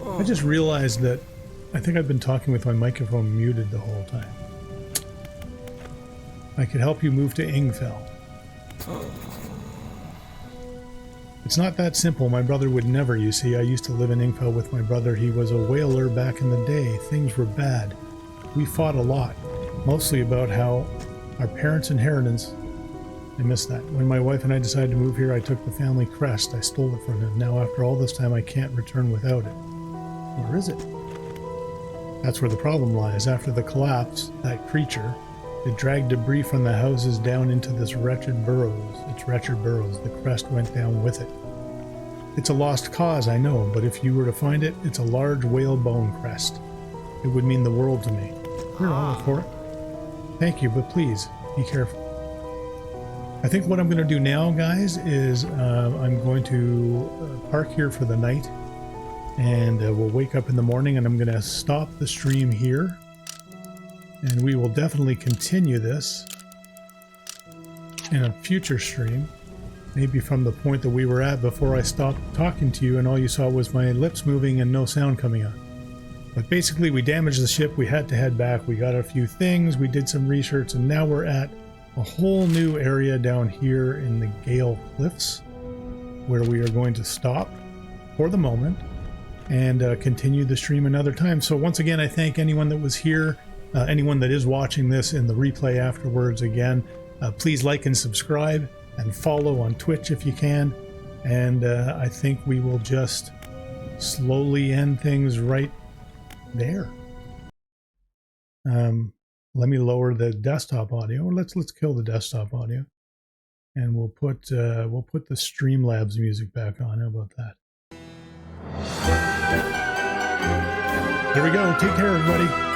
I just realized that I think I've been talking with my microphone muted the whole time. I could help you move to Ingfell. It's not that simple. My brother would never, you see. I used to live in Ingfell with my brother. He was a whaler back in the day. Things were bad. We fought a lot, mostly about how our parents' inheritance. I miss that. When my wife and I decided to move here, I took the family crest. I stole it from him. Now, after all this time, I can't return without it. Where is it? That's where the problem lies. After the collapse, that creature, it dragged debris from the houses down into this wretched burrows. Its wretched burrows. The crest went down with it. It's a lost cause, I know, but if you were to find it, it's a large whalebone crest. It would mean the world to me. Here, I'll look for it. Thank you, but please, be careful. I think what I'm going to do now, guys, is I'm going to park here for the night. And we'll wake up in the morning, and I'm going to stop the stream here. And we will definitely continue this in a future stream. Maybe from the point that we were at before I stopped talking to you and all you saw was my lips moving and no sound coming out. But basically we damaged the ship, we had to head back, we got a few things, we did some research, and now we're at a whole new area down here in the Gale Cliffs where we are going to stop for the moment and continue the stream another time. So once again, I thank anyone that was here, anyone that is watching this in the replay afterwards. Again, please like and subscribe and follow on Twitch if you can. And I think we will just slowly end things right there. Let me lower the desktop audio. Let's kill the desktop audio, and we'll put the Streamlabs music back on. How about that? Here we go. Take care, everybody.